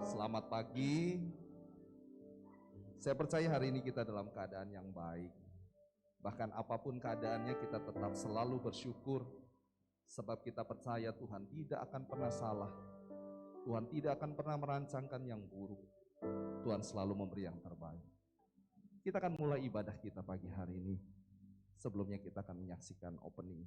Selamat pagi. Saya percaya hari ini kita dalam keadaan yang baik. Bahkan apapun keadaannya kita tetap selalu bersyukur. Sebab kita percaya Tuhan tidak akan pernah salah. Tuhan tidak akan pernah merancangkan yang buruk. Tuhan selalu memberi yang terbaik. Kita akan mulai ibadah kita pagi hari ini. Sebelumnya kita akan menyaksikan opening.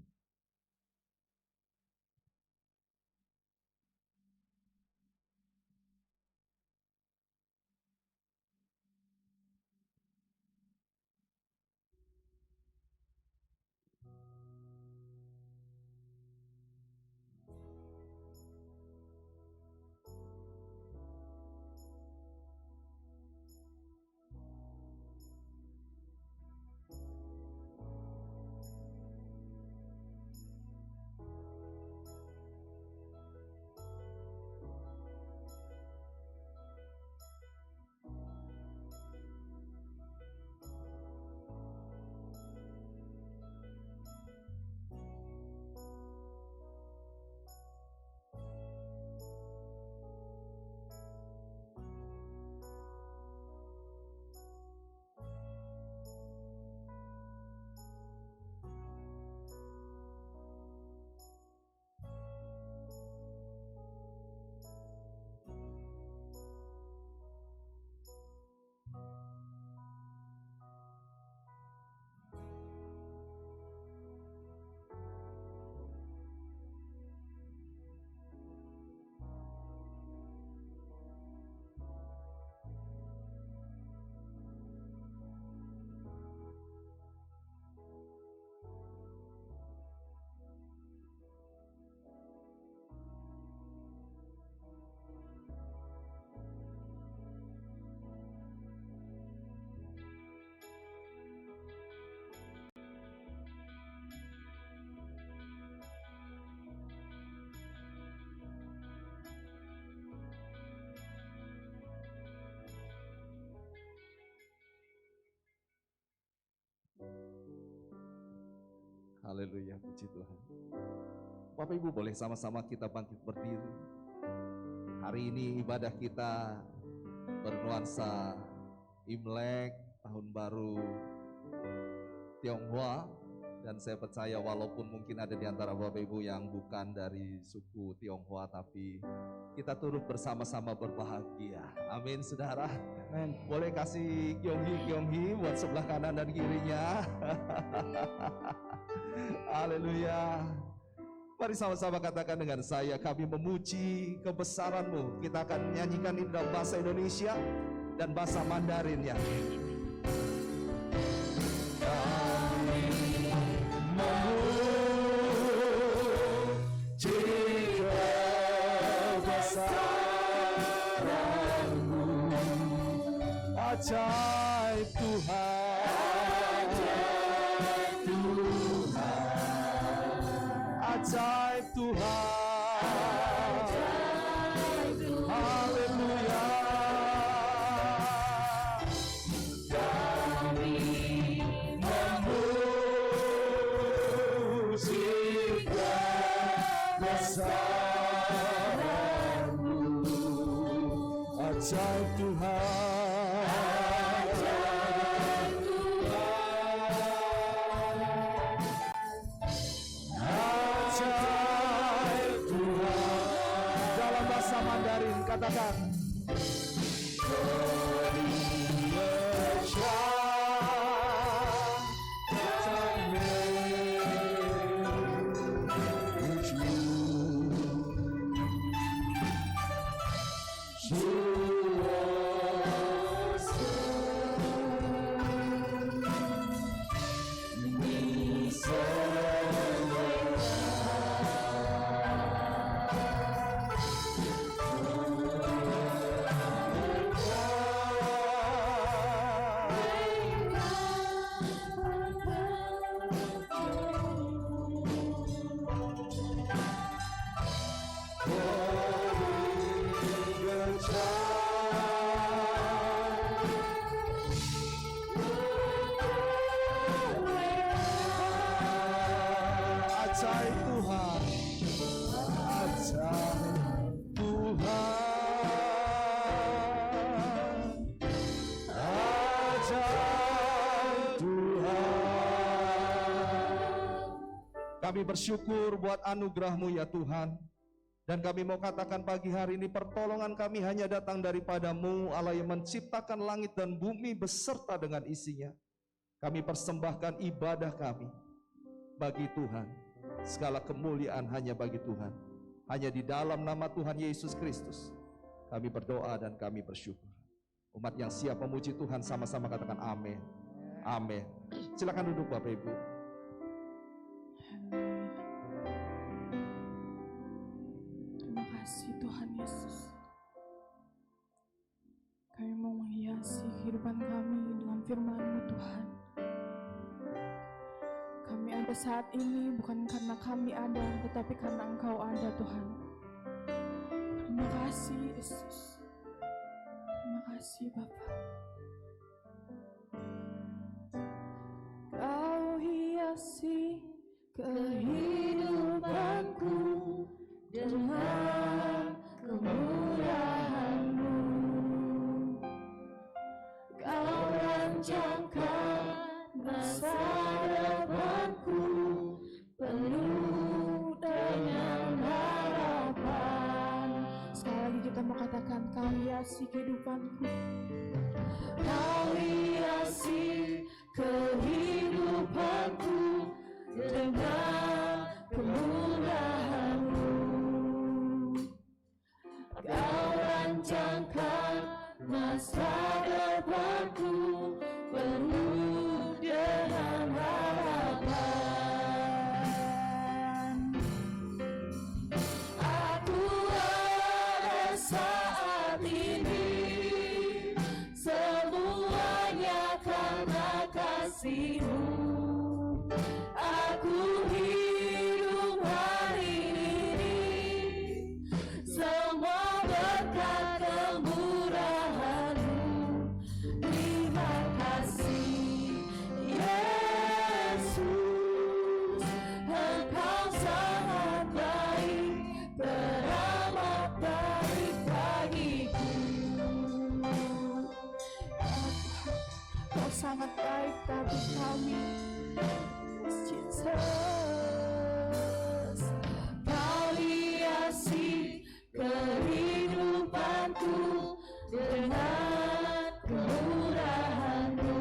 Haleluya, puji Tuhan. Bapak Ibu boleh sama-sama kita bangkit berdiri. Hari ini ibadah kita bernuansa Imlek, Tahun Baru Tionghoa. Dan saya percaya walaupun mungkin ada di antara Bapak Ibu yang bukan dari suku Tionghoa, tapi kita turut bersama-sama berbahagia. Amin, saudara. Amin. Boleh kasih kyonghi buat sebelah kanan dan kirinya. Haleluya. Mari sama-sama katakan dengan saya, kami memuji kebesaran-Mu. Kita akan nyanyikan ini dalam bahasa Indonesia dan bahasa Mandarin ya. Kami memuji kebesaran-Mu, ajaib Tuhan, ajaib Tuhan, haleluya. Kami memuji kebesaran-Mu, ajaib Tuhan, ajaib Tuhan. Dalam bahasa Mandarin katakan Tuhan. Kami bersyukur buat anugerah-Mu ya Tuhan. Dan kami mau katakan pagi hari ini, pertolongan kami hanya datang daripada-Mu, Allah yang menciptakan langit dan bumi beserta dengan isinya. Kami persembahkan ibadah kami bagi Tuhan. Segala kemuliaan hanya bagi Tuhan. Hanya di dalam nama Tuhan Yesus Kristus kami berdoa dan kami bersyukur. Umat yang siap memuji Tuhan sama-sama katakan amin. Amin. Silakan duduk Bapak Ibu. Terima kasih Tuhan Yesus. Kami mau menghiasi kehidupan kami dengan firman-Mu Tuhan. Kami ada saat ini bukan karena kami ada, tetapi karena Engkau ada Tuhan. Terima kasih Yesus. Terima kasih Bapa. Kau hiasi kehidupanku dengan kemurahan-Mu. Kau rancangkan masa depanku penuh dengan harapan. Sekali lagi kita mau katakan, Kau hiasi kehidupanku. Kau hiasi kehidupanku dengan kemurahan-Mu. Kau rancangkan masa depanku penuh dengan harapan. Aku ada saat ini, semuanya karena kasih-Mu. Aku hidup hari ini, semua berkat kemurahan-Mu. Terima kasih Yesus, Engkau sangat baik, teramat baik bagiku. Kau sangat baik bagi kami, Jesus. Kau hiasi kehidupanku dengan kemurahan-Mu.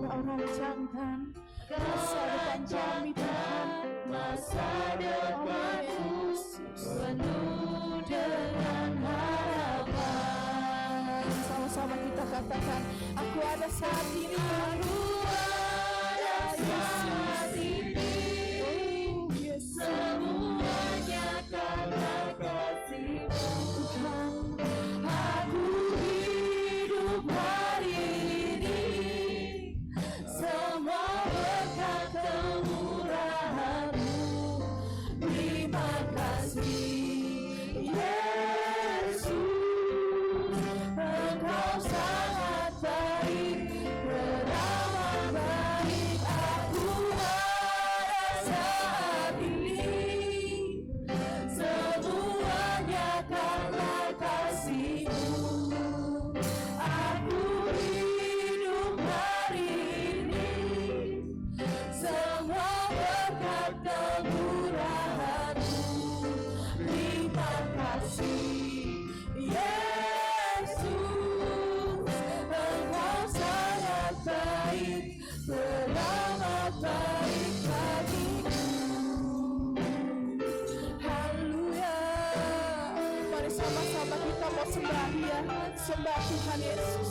Kau rancangkan masa depan kami Tuhan, masa depanku penuh dengan harapan. Sama-sama kita katakan, aku ada saat ini, aku ada saat ini, semuanya karena kasih-Mu Tuhan. Aku hidup hari ini, semua berkat kemurahan-Mu. Terima kasih Yesus, Engkau sangat baik, teramat baik. Aku ada saat ini, semuanya karena kasih-Mu. Aku hidup hari ini, semua berkat kemurahan-Mu. Terima kasih Yesus, Engkau sangat baik, teramat baik bagiku. Haleluya. Mari sama-sama kita mau sembah Dia, sembah Tuhan Yesus.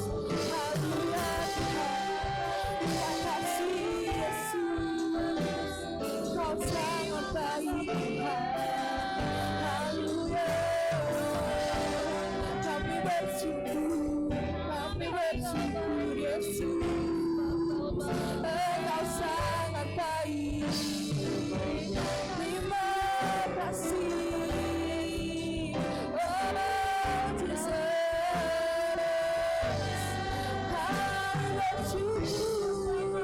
Haleluya Tuhan. Terima kasih Yesus, Engkau sangat baik Tuhan. Haleluya. Kami bersyukur Yesus, Engkau sangat baik. Terima kasih, oh Jesus. Kami bersyukur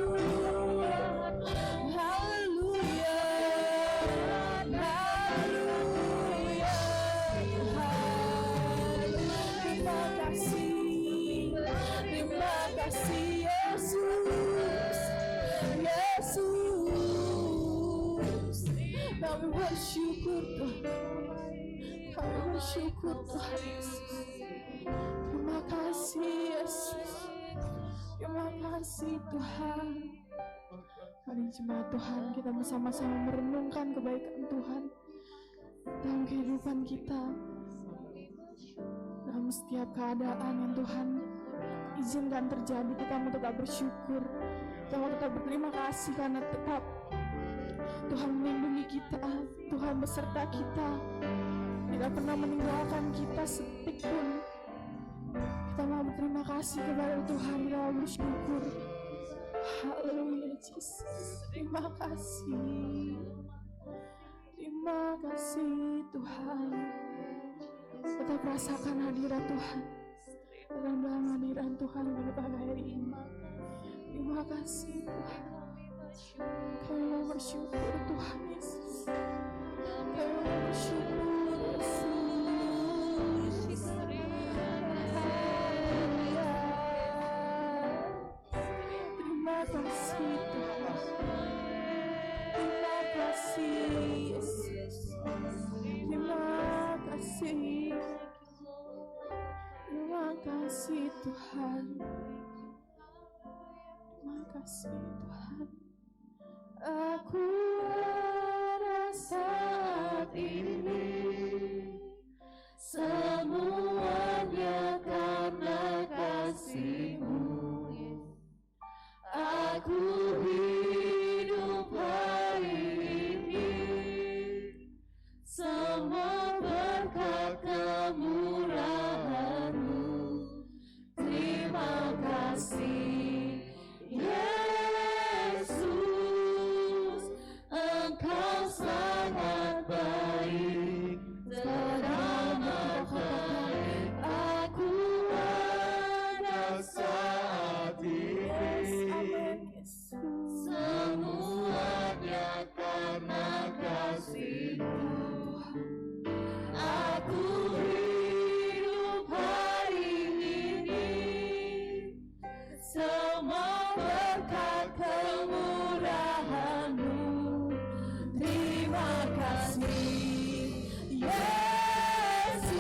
Kami bersyukur Tuhan Yesus. Terima kasih Yesus. Terima kasih Tuhan. Hari Jumat Tuhan, kita bersama-sama merenungkan kebaikan Tuhan dalam kehidupan kita, dalam setiap keadaan yang Tuhan izinkan terjadi. Kita mau tetap bersyukur, kita mau tetap berterima kasih karena tetap Tuhan melindungi kita, Tuhan beserta kita, tidak pernah meninggalkan kita sedetik pun. Kita mau berterima kasih kepada Tuhan, kita mau bersyukur. Haleluya Yesus, terima kasih. Terima kasih Tuhan. Tetap rasakan hadirat Tuhan, dalam hadirat Tuhan pada pagi hari ini. Terima kasih Tuhan. Kami mau bersyukur Tuhan Yesus. Kami mau bersyukur Yesus. Terima kasih Tuhan. Terima kasih Yesus. Terima kasih. Terima kasih Tuhan. Terima kasih Tuhan. Aku ada saat ini semuanya karena kasih-Mu. Aku hidup hari ini semua berkat kemurahan-Mu. Terima kasih Yesus, Engkau sangat baik, teramat baik. Aku ada saat ini semuanya karena kasih-Mu. Aku hidup hari ini semua berkat kemurahan-Mu. Terima kasih Yesus,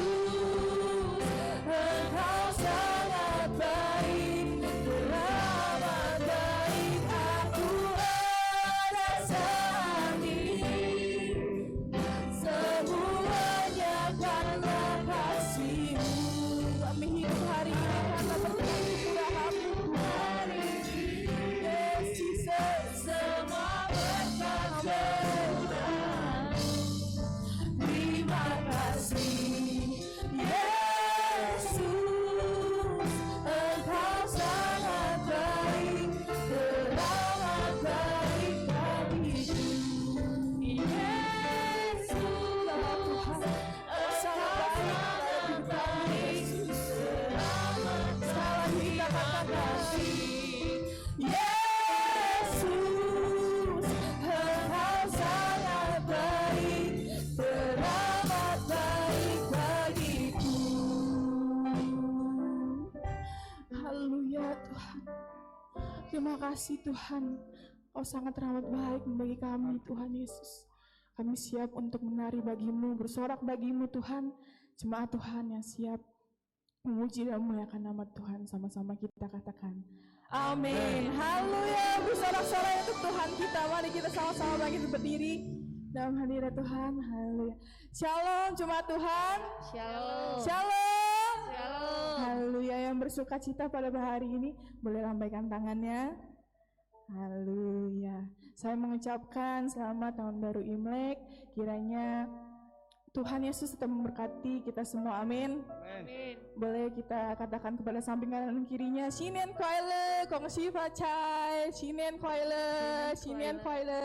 Engkau sangat baik, teramat baik. Aku ada saat ini semuanya karena kasih-Mu. Kami hidup hari ini karena berkat kemurahan-Mu. Hari ini Yesus, semua berkat kemurahan-Mu. Terima kasih Yesus, Engkau sangat baik, teramat baik bagiku. Yesus, Tuhan, sangat baik Yesus, teramat baik. Katakan kasih Yesus, Engkau sangat baik, teramat baik bagiku. Haleluya Tuhan. Terima kasih Tuhan, Kau sangat teramat baik bagi kami Tuhan Yesus. Kami siap untuk menari bagi-Mu, bersorak bagi-Mu Tuhan. Jemaat Tuhan yang siap memuji dan memuliakan nama Tuhan, sama-sama kita katakan amin. Haleluya, bersorak-sorai untuk Tuhan kita. Mari kita sama-sama bangkit berdiri dalam hadirat Tuhan. Haleluya. Shalom jemaat Tuhan. Shalom. Shalom. Shalom. Haleluya, yang bersuka cita pada hari ini boleh lambaikan tangannya. Haleluya. Saya mengucapkan selamat tahun baru Imlek. Kiranya Tuhan Yesus tetap memberkati kita semua. Amin. Amin. Boleh kita katakan kepada samping kanan dan kirinya, Shinen Kwaile, Kongsi Facai, Shinen Kwaile, Shinen Kwaile.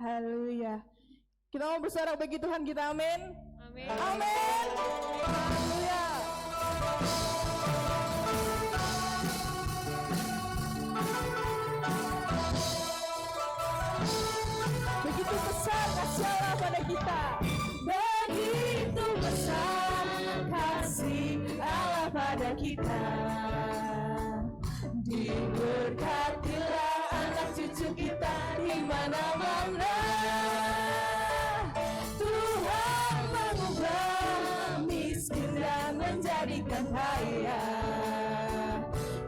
Haleluya. Kita mau bersorak bagi Tuhan kita. Amin. Amin. Amin. Haleluya. Begitu besar kasih Allah pada kita. Begitu besar kasih Allah pada kita. Diberkatilah anak cucu kita di mana-mana. Tuhan mengubah menjadikan kaya.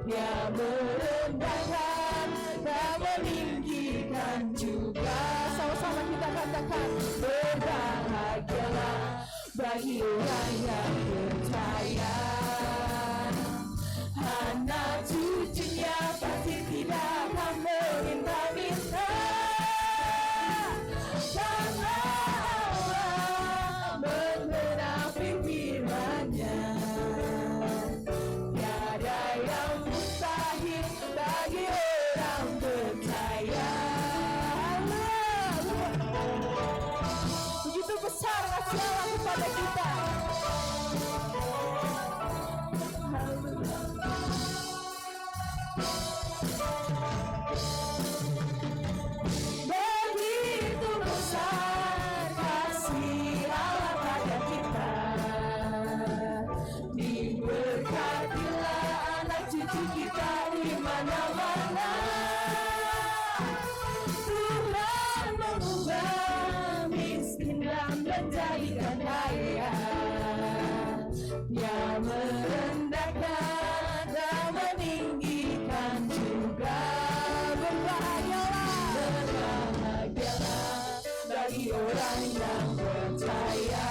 Dia merendahkan dan meninggikan juga. Sama-sama kita katakan, berbahagialah bagi orang yang percaya. Anak cucunya pasti tidak akan meminta-minta. Karena Allah menggenapi firman-Nya. Tiada yang mustahil bagi orang percaya. Begitu besar kasih Allah kepada kita. Begitu besar kasih Allah pada kita. Diberkatilah anak cucu kita di mana-mana. Tuhan mengubah miskin dan menjadikan kaya. Dia merendahkan dan meninggikan juga. Berbahagialah bagi orang yang percaya.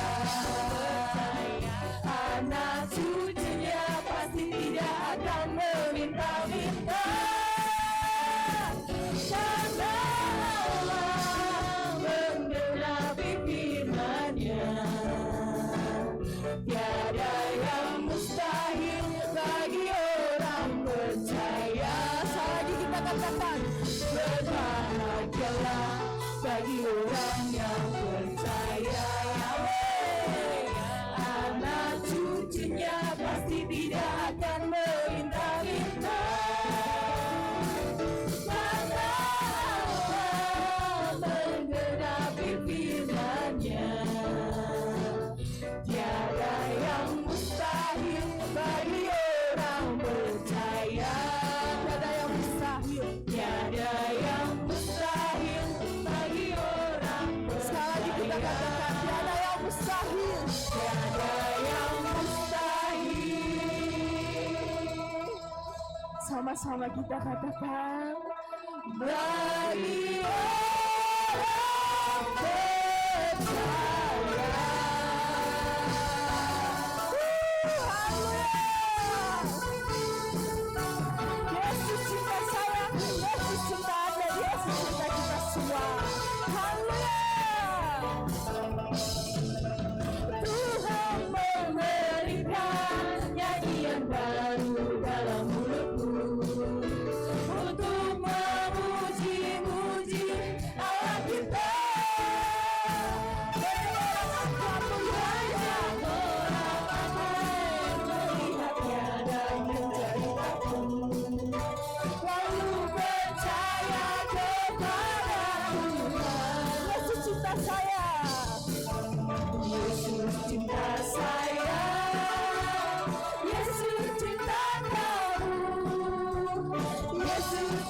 Anak cucunya pasti tidak akan meminta-minta. Karena Allah menggenapi firman-Nya. Tiada yang mustahil bagi orang percaya. Sekali lagi kita katakan, berbahagialah bagi orang yang percaya. Anak cucunya pasti tidak akan meminta-minta. Karena Allah menggenapi firman-Nya. Tiada yang mustahil bagi orang percaya. Tiada yang mustahil. Tiada yang mustahil bagi orang percaya. Sekali lagi kita katakan, tiada yang mustahil. Tiada yang mustahil. Sama-sama kita katakan, bagi orang percaya. Yesus cinta saya, Yesus cinta Anda, Yesus cinta kita semua. Haleluya. Tuhan memberikan nyanyian baru dalam mulutku untuk memuji-muji Allah kita.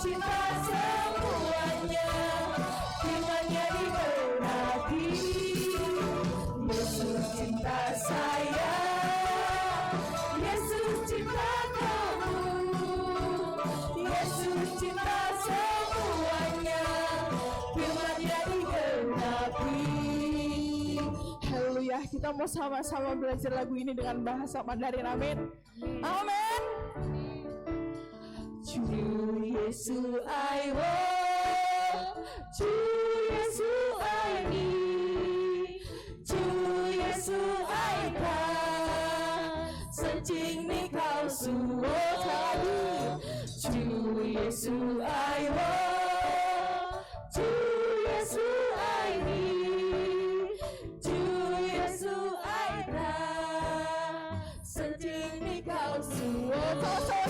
Cinta semuanya, firman-Nya digenapi. Yesus cinta saya, Yesus cinta kamu. Yesus cinta semuanya, firman-Nya digenapi. Haleluya, kita mau sama-sama belajar lagu ini dengan bahasa Mandarin. Amin. Amin. Chủ Giêsu ai wo, Chủ Giêsu ai đi, Chủ Giêsu ai ca, sân chính mình cao su wo tha đi. Chủ Giêsu ai wo, Chủ Giêsu ai đi, Chủ Giêsu ai ca, sân chính mình cao su wo tha đi.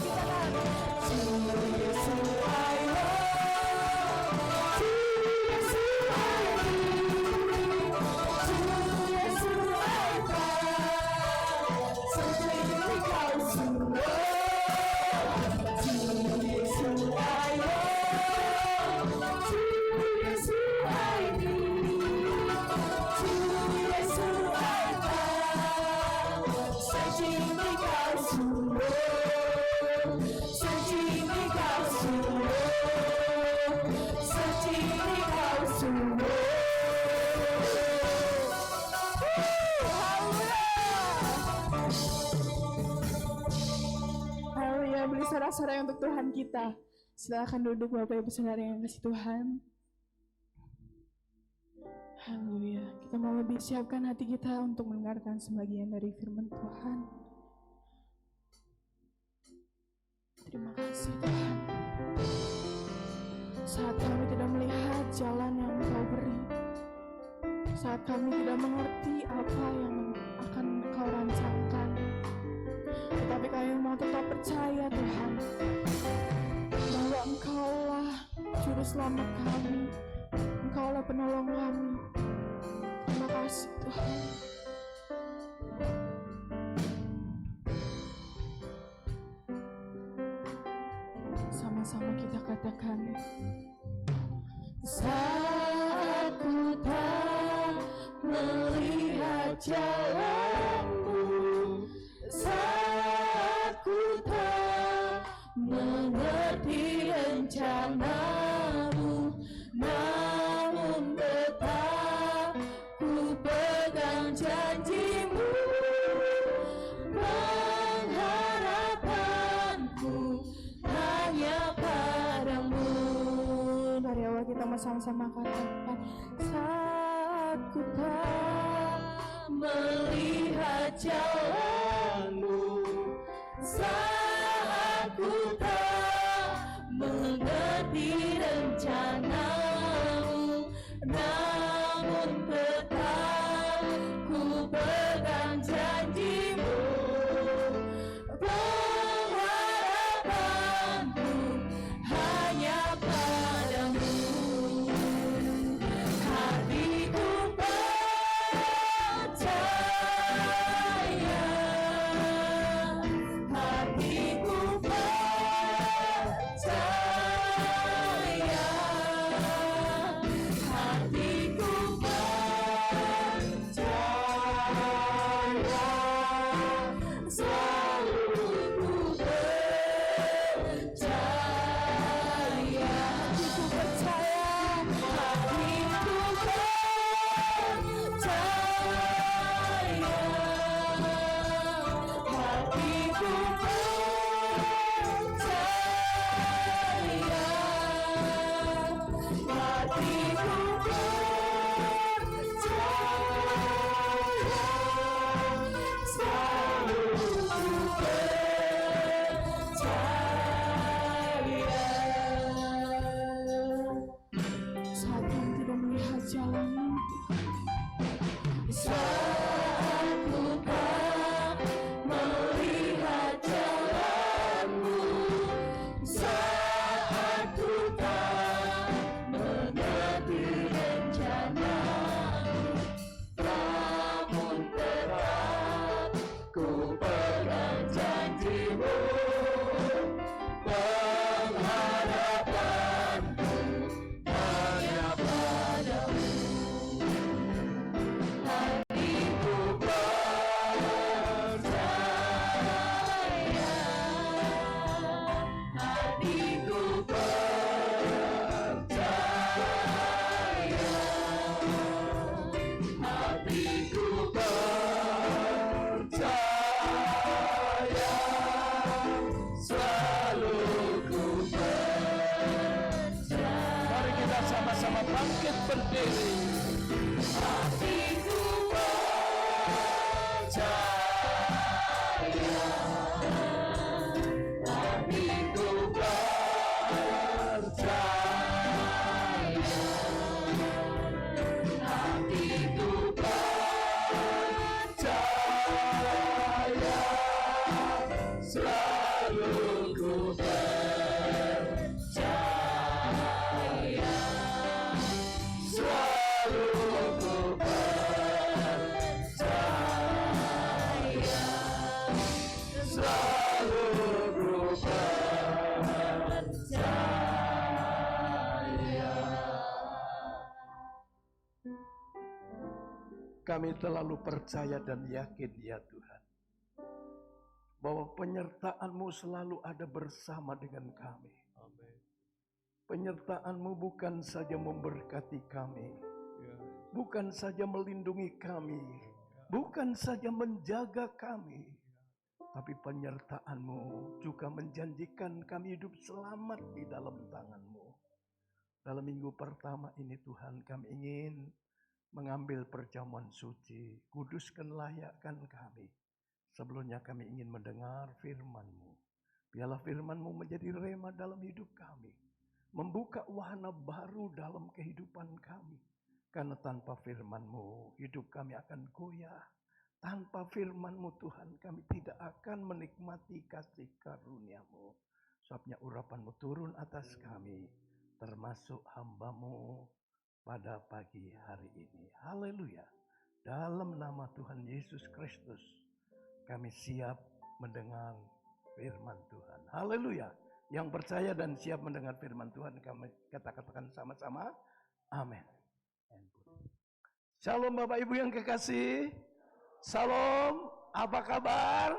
Sing bersorak-sorai untuk Tuhan kita. Silakan duduk Bapak Ibu Saudara yang kasih Tuhan. Haleluya. Kita mau lebih siapkan hati kita untuk mendengarkan sebagian dari firman Tuhan. Terima kasih Tuhan. Saat kami tidak melihat jalan yang Engkau beri, saat kami tidak mengerti apa yang akan Engkau rancangkan, tetapi kami mau tetap percaya Tuhan, bahwa Engkaulah Juru Selamat kami, Engkaulah penolong kami. Terima kasih Tuhan. Sama-sama kita katakan, saat ku tak melihat jalanmu, saat ku tak mengerti rencanamu, namun tetap ku pegang janjimu. Pengharapanku hanya padamu. Dari awal kita mau sama-sama katakan, saat ku tak melihat jalanmu, saat ku tak mengerti rencanamu, namun tetap ku pegang janjimu. Pengharapanku hanya padamu. Hatiku percaya, hatiku percaya, hatiku percaya, selalu ku percaya. Hatiku percaya, hatiku percaya, hatiku saat kami tidak melihat jalanmu, saat ku tak melihat jalanmu, saat ku tak mengerti rencanamu, namun tetap ku pegang janjimu. Pengharapanku hanya padamu. Hatiku percaya, hatiku percaya, hatiku percaya, selalu ku percaya. Mari kita sama-sama bangkit berdiri. Hatiku percaya, hatiku percaya, hatiku percaya, selalu ku percaya, selalu ku percaya, selalu ku percaya. Kami terlalu percaya dan yakin ya Tuhan, bahwa penyertaan-Mu selalu ada bersama dengan kami. Penyertaan-Mu bukan saja memberkati kami, bukan saja melindungi kami, bukan saja menjaga kami, Tapi penyertaan-Mu juga menjanjikan kami hidup selamat di dalam tangan-Mu. Dalam minggu pertama ini Tuhan, kami ingin mengambil perjamuan suci. Kuduskan, layakkan kami. Sebelumnya kami ingin mendengar firman-Mu. Biarlah firman-Mu menjadi rema dalam hidup kami. Membuka wahana baru dalam kehidupan kami. Karena tanpa firman-Mu hidup kami akan goyah. Tanpa firman-Mu Tuhan kami tidak akan menikmati kasih karunia-Mu. Sebabnya urapan-Mu turun atas kami. Termasuk hamba-Mu pada pagi hari ini. Haleluya. Dalam nama Tuhan Yesus Kristus kami siap mendengar firman Tuhan. Haleluya. Yang percaya dan siap mendengar firman Tuhan kami katakan sama-sama. Amin. Shalom Bapak Ibu yang kekasih. Shalom. Apa kabar?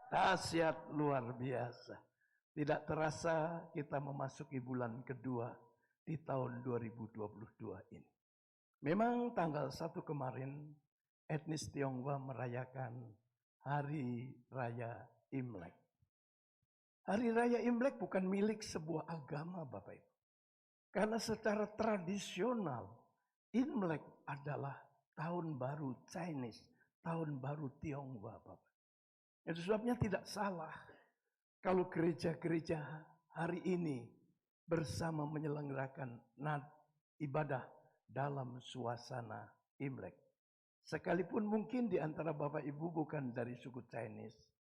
Dahsyat luar biasa. Tidak terasa kita memasuki bulan kedua di tahun 2022 ini. Memang tanggal 1 kemarin etnis Tionghoa merayakan Hari Raya Imlek. Hari Raya Imlek bukan milik sebuah agama Bapak Ibu. Karena secara tradisional Imlek adalah tahun baru Chinese, tahun baru Tionghoa Bapak. Itu sebabnya tidak salah kalau gereja-gereja hari ini bersama menyelenggarakan ibadah dalam suasana Imlek. Sekalipun mungkin di antara Bapak Ibu bukan dari suku Chinese,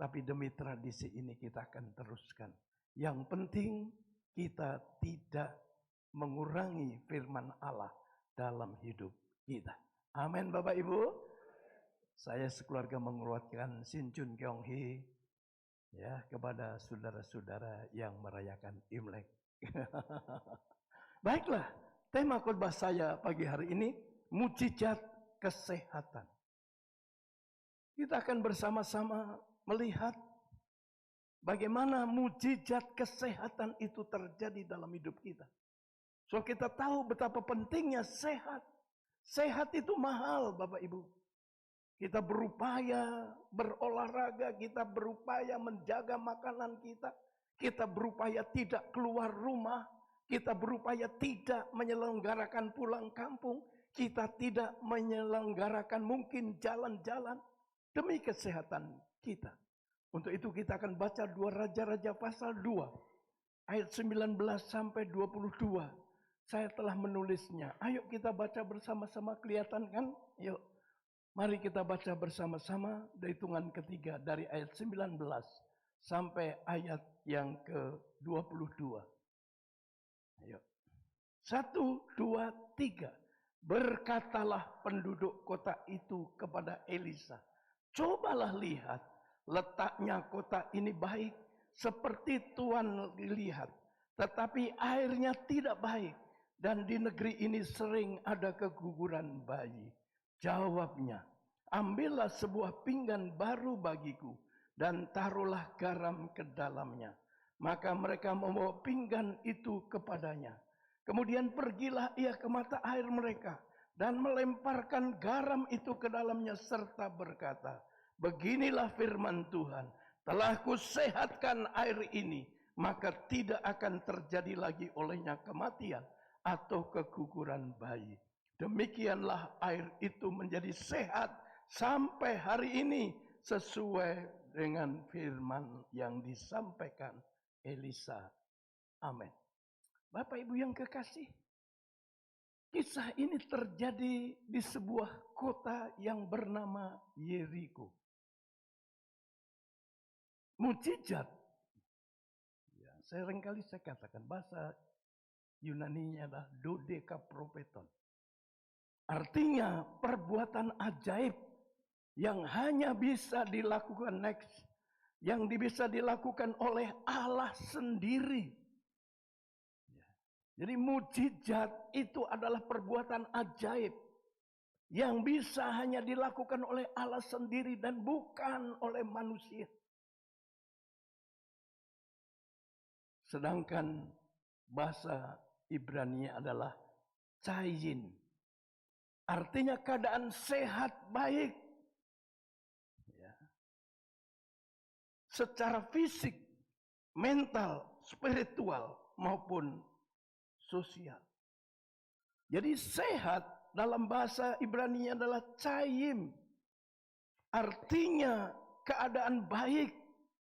tapi demi tradisi ini kita akan teruskan. Yang penting kita tidak mengurangi firman Allah dalam hidup kita. Amin Bapak Ibu. Saya sekeluarga menguatkan Sin Chun Keong Hee ya kepada saudara-saudara yang merayakan Imlek. Baiklah, tema khotbah saya pagi hari ini mukjizat kesehatan. Kita akan bersama-sama melihat bagaimana mukjizat kesehatan itu terjadi dalam hidup kita. So kita tahu betapa pentingnya sehat. Sehat itu mahal Bapak Ibu. Kita berupaya berolahraga, kita berupaya menjaga makanan kita. Kita berupaya tidak keluar rumah, kita berupaya tidak menyelenggarakan pulang kampung, kita tidak menyelenggarakan mungkin jalan-jalan demi kesehatan kita. Untuk itu kita akan baca 2 Raja-Raja pasal 2 ayat 19 sampai 22. Saya telah menulisnya. Ayo kita baca bersama-sama, kelihatan kan? Yuk. Mari kita baca bersama-sama dari hitungan ketiga dari ayat 19 sampai ayat yang ke-22. Ayo. 1, 2, 3. Berkatalah penduduk kota itu kepada Elisa, cobalah lihat, letaknya kota ini baik seperti Tuhan lihat, tetapi airnya tidak baik dan di negeri ini sering ada keguguran bayi. Jawabnya, ambillah sebuah pinggan baru bagiku dan taruhlah garam ke dalamnya. Maka mereka membawa pinggan itu kepadanya. Kemudian pergilah ia ke mata air mereka dan melemparkan garam itu ke dalamnya serta berkata, beginilah firman Tuhan, telah kusehatkan air ini, maka tidak akan terjadi lagi olehnya kematian atau keguguran bayi. Demikianlah air itu menjadi sehat sampai hari ini sesuai dengan firman yang disampaikan Elisa. Amin. Bapak Ibu yang kekasih, kisah ini terjadi di sebuah kota yang bernama Yeriko. Mukjizat. Ya, seringkali saya katakan bahasa Yunaninya adalah dodekapropeton. Artinya perbuatan ajaib yang hanya bisa dilakukan yang bisa dilakukan oleh Allah sendiri. Jadi mukjizat itu adalah perbuatan ajaib yang bisa hanya dilakukan oleh Allah sendiri dan bukan oleh manusia. Sedangkan bahasa Ibrani adalah cayin. Artinya keadaan sehat baik. Ya. secara fisik, mental, spiritual maupun sosial. Jadi sehat dalam bahasa Ibrani adalah caim. Artinya keadaan baik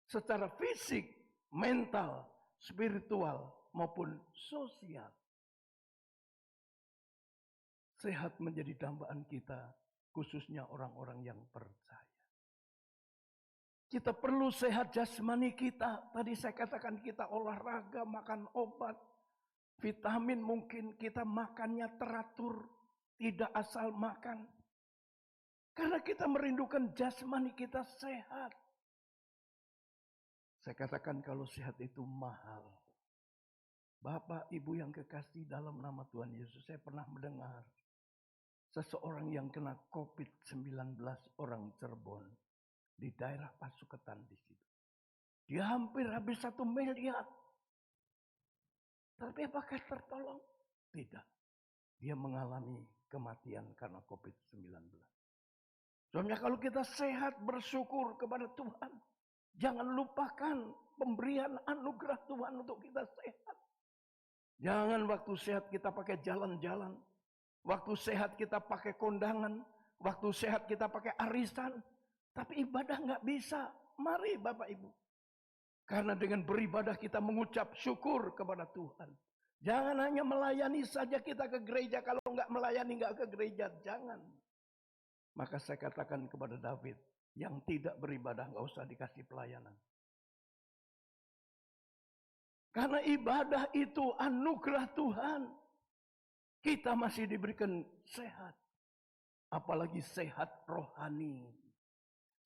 secara fisik, mental, spiritual maupun sosial. Sehat menjadi dambaan kita, khususnya orang-orang yang percaya. Kita perlu sehat jasmani kita. Tadi saya katakan kita olahraga, makan obat, vitamin mungkin kita makannya teratur, tidak asal makan. Karena kita merindukan jasmani kita sehat. Saya katakan kalau sehat itu mahal. Bapak, Ibu yang kekasih dalam nama Tuhan Yesus, saya pernah mendengar seseorang yang kena COVID-19, orang Cirebon. Di daerah Pasuketan di situ. Dia hampir habis 1 miliar. Tapi apakah tertolong? Tidak. Dia mengalami kematian karena COVID-19. Soalnya kalau kita sehat bersyukur kepada Tuhan. Jangan lupakan pemberian anugerah Tuhan untuk kita sehat. Jangan waktu sehat kita pakai jalan-jalan. Waktu sehat kita pakai kondangan. Waktu sehat kita pakai arisan. Tapi ibadah nggak bisa. Mari Bapak Ibu. Karena dengan beribadah kita mengucap syukur kepada Tuhan. Jangan hanya melayani saja kita ke gereja. Kalau nggak melayani nggak ke gereja. Jangan. Maka saya katakan kepada David. Yang tidak beribadah nggak usah dikasih pelayanan. Karena ibadah itu anugerah Tuhan. Kita masih diberikan sehat. Apalagi sehat rohani.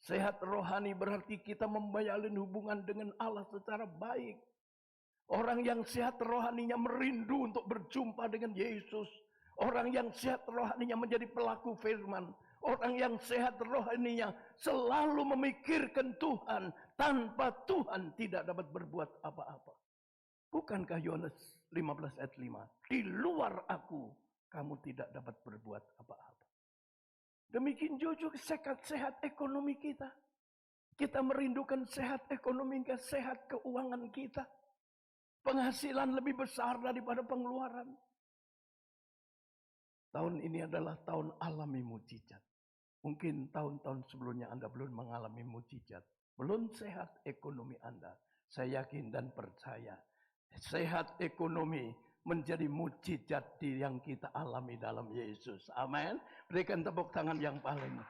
Sehat rohani berarti kita membayalin hubungan dengan Allah secara baik. Orang yang sehat rohaninya merindu untuk berjumpa dengan Yesus. Orang yang sehat rohaninya menjadi pelaku firman. Orang yang sehat rohaninya selalu memikirkan Tuhan. Tanpa Tuhan tidak dapat berbuat apa-apa. Bukankah Yohanes 15 ayat 5? Di luar aku kamu tidak dapat berbuat apa-apa. Demikian juga sehat ekonomi kita. Kita merindukan sehat ekonomi kita, sehat keuangan kita. Penghasilan lebih besar daripada pengeluaran. Tahun ini adalah tahun alami mujizat. Mungkin tahun-tahun sebelumnya Anda belum mengalami mujizat. Belum sehat ekonomi Anda. Saya yakin dan percaya. Sehat ekonomi menjadi mujizat yang kita alami dalam Yesus. Amin. Berikan tepuk tangan yang paling.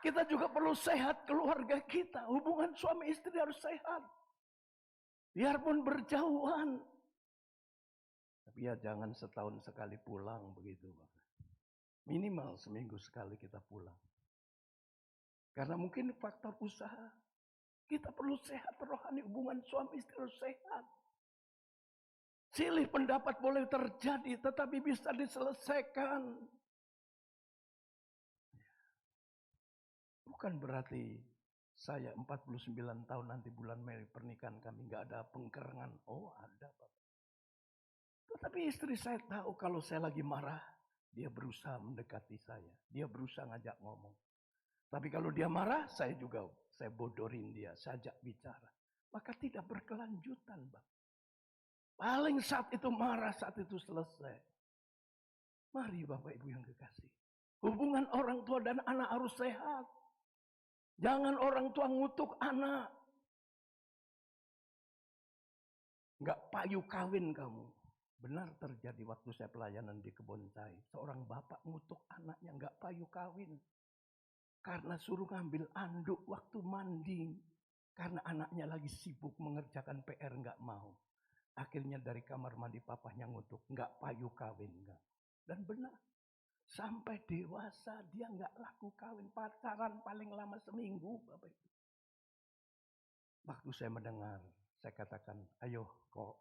Kita juga perlu sehat keluarga kita. Hubungan suami istri harus sehat. Biarpun berjauhan. Tapi ya jangan setahun sekali pulang begitu. Minimal seminggu sekali kita pulang. Karena mungkin faktor usaha. Kita perlu sehat rohani. Hubungan suami istri harus sehat. Silih pendapat boleh terjadi, tetapi bisa diselesaikan. Bukan berarti saya 49 tahun nanti bulan Mei pernikahan kami nggak ada pengkerengan. Oh ada Pak. Tetapi istri saya tahu kalau saya lagi marah, dia berusaha mendekati saya. Dia berusaha ngajak ngomong. Tapi kalau dia marah, saya bodorin dia, saya ajak bicara. Maka tidak berkelanjutan Bang. Paling saat itu marah, saat itu selesai. Mari Bapak Ibu yang kekasih. Hubungan orang tua dan anak harus sehat. Jangan orang tua ngutuk anak. Enggak payu kawin kamu. Benar terjadi waktu saya pelayanan di Kebon Cai. Seorang bapak ngutuk anaknya enggak payu kawin. Karena suruh ngambil anduk waktu mandi. Karena anaknya lagi sibuk mengerjakan PR enggak mau. Akhirnya dari kamar mandi papahnya ngutuk. Enggak payu kawin. Enggak. Dan benar. Sampai dewasa dia enggak laku kawin. Pacaran paling lama seminggu. Bapak Ibu. Waktu saya mendengar. Saya katakan. Ayo kok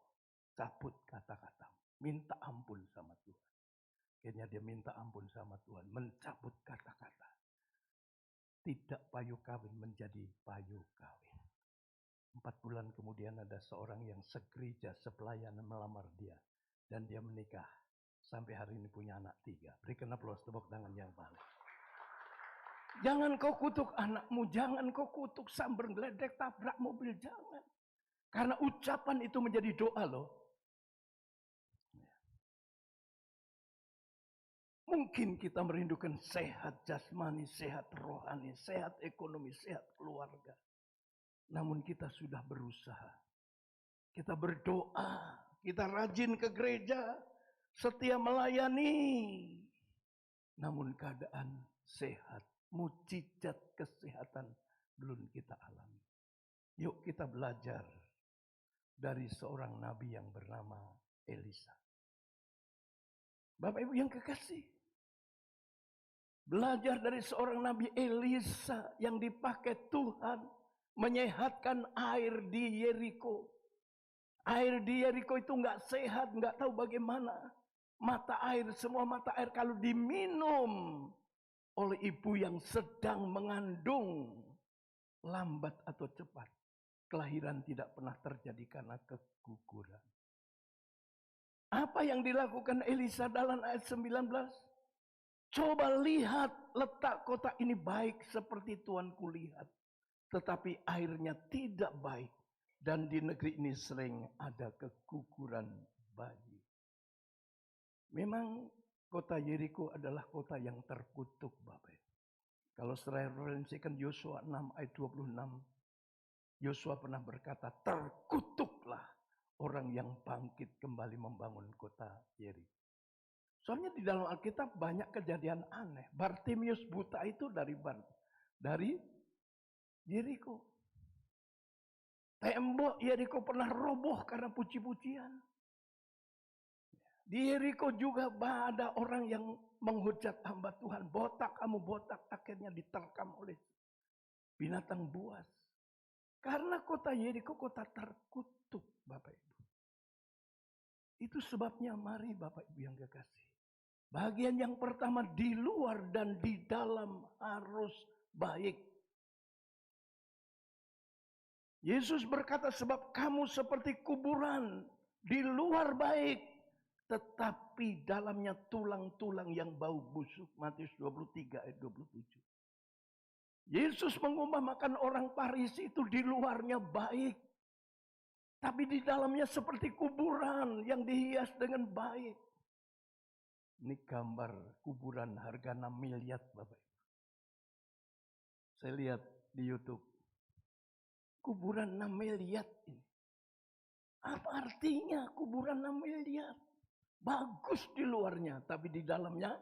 cabut kata-kata. Minta ampun sama Tuhan. Akhirnya dia minta ampun sama Tuhan. Mencabut kata-kata. Tidak payu kawin menjadi payu kawin. 4 bulan kemudian ada seorang yang segereja sepelayanan melamar dia. Dan dia menikah. Sampai hari ini punya anak 3. Berikan aplaus tepuk tangan yang paling. Jangan kau kutuk anakmu, jangan kau kutuk sambar geledek tabrak mobil, jangan. Karena ucapan itu menjadi doa loh. Mungkin kita merindukan sehat jasmani, sehat rohani, sehat ekonomi, sehat keluarga. Namun kita sudah berusaha. Kita berdoa, kita rajin ke gereja, setia melayani. Namun keadaan sehat, mukjizat kesehatan belum kita alami. Yuk kita belajar dari seorang nabi yang bernama Elisa. Bapak Ibu yang kekasih, belajar dari seorang nabi Elisa yang dipakai Tuhan menyehatkan air di Yeriko. Air di Yeriko itu enggak sehat, enggak tahu bagaimana. Mata air, semua mata air kalau diminum oleh ibu yang sedang mengandung, lambat atau cepat, kelahiran tidak pernah terjadi karena keguguran. Apa yang dilakukan Elisa dalam ayat 19? Coba lihat, letak kota ini baik seperti tuanku lihat. Tetapi airnya tidak baik. Dan di negeri ini sering ada keguguran bayi. Memang kota Yeriko adalah kota yang terkutuk, Bapak. Kalau saya referensikan Yosua 6 ayat 26. Yosua pernah berkata, terkutuklah orang yang bangkit kembali membangun kota Yeriko. Soalnya di dalam Alkitab banyak kejadian aneh. Bartimius buta itu dari Yeriko. Tembok Yeriko pernah roboh karena puji-pujian. Di Yeriko juga ada orang yang menghujat hamba Tuhan. Botak, kamu botak. Akhirnya diterkam oleh binatang buas. Karena kota Yeriko kota terkutuk, Bapak Ibu. Itu sebabnya mari Bapak Ibu yang kekasih. Bagian yang pertama, di luar dan di dalam harus baik. Yesus berkata, sebab kamu seperti kuburan, di luar baik, tetapi dalamnya tulang-tulang yang bau busuk. Matius 23 ayat 27. Yesus mengumpamakan orang Farisi itu di luarnya baik, tapi di dalamnya seperti kuburan yang dihias dengan baik. Ini gambar kuburan harga 6 miliar, Bapak Ibu. Saya lihat di YouTube. Kuburan 6 miliar ini. Apa artinya kuburan 6 miliar? Bagus di luarnya, tapi di dalamnya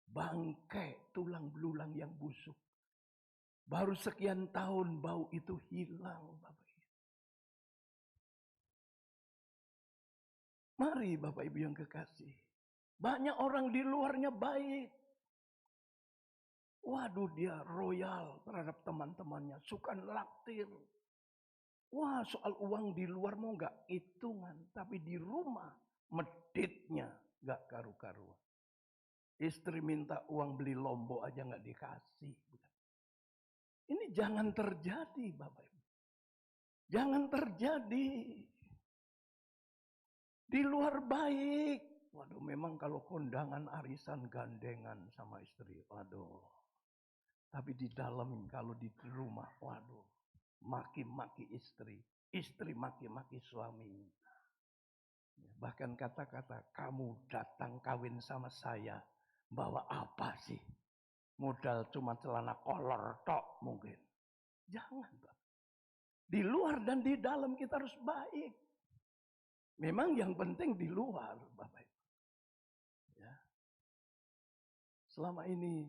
bangkai, tulang belulang yang busuk. Baru sekian tahun bau itu hilang, Bapak Ibu. Mari Bapak Ibu yang kekasih. Banyak orang di luarnya baik. Waduh, dia royal terhadap teman-temannya, suka naktir. Wah, soal uang di luar mau nggak hitungan, tapi di rumah meditnya nggak karu-karuan. Istri minta uang beli lombok aja nggak dikasih. Ini jangan terjadi, Bapak Ibu. Jangan terjadi. Di luar baik. Waduh, memang kalau kondangan arisan gandengan sama istri, waduh. Tapi di dalam kalau di rumah, waduh, maki-maki istri, istri maki-maki suami. Bahkan kata-kata, kamu datang kawin sama saya, bawa apa sih? Modal cuma celana kolor tok mungkin. Jangan, Pak. Di luar dan di dalam kita harus baik. Memang yang penting di luar, Bapak Ibu. Ya. Selama ini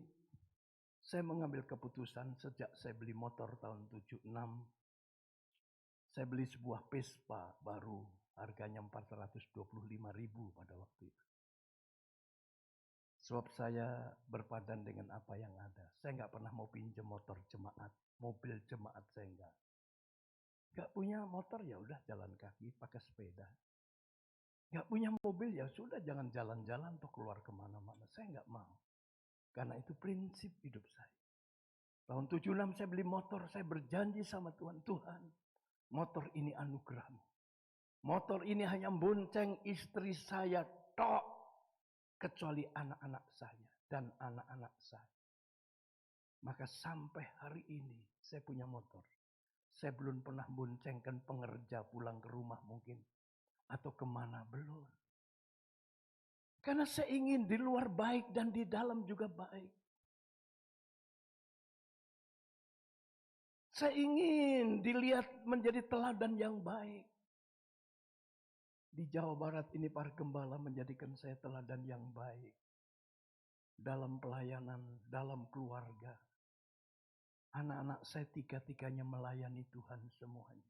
saya mengambil keputusan sejak saya beli motor tahun 76. Saya beli sebuah Vespa baru, harganya 425.000 pada waktu itu. Sebab saya berpadan dengan apa yang ada. Saya nggak pernah mau pinjam motor jemaat, mobil jemaat saya nggak. Nggak punya motor ya udah jalan kaki, pakai sepeda. Nggak punya mobil ya sudah jangan jalan-jalan atau keluar kemana-mana. Saya nggak mau. Karena itu prinsip hidup saya. Tahun 76 saya beli motor, saya berjanji sama Tuhan. Tuhan, motor ini anugerahmu. Motor ini hanya bonceng istri saya tok. Kecuali anak-anak saya dan anak-anak saya. Maka sampai hari ini saya punya motor. Saya belum pernah boncengkan pengerja pulang ke rumah mungkin. Atau kemana, belum. Karena saya ingin di luar baik dan di dalam juga baik. Saya ingin dilihat menjadi teladan yang baik. Di Jawa Barat ini para gembala menjadikan saya teladan yang baik. Dalam pelayanan, dalam keluarga. Anak-anak saya tiga-tiganya melayani Tuhan semuanya.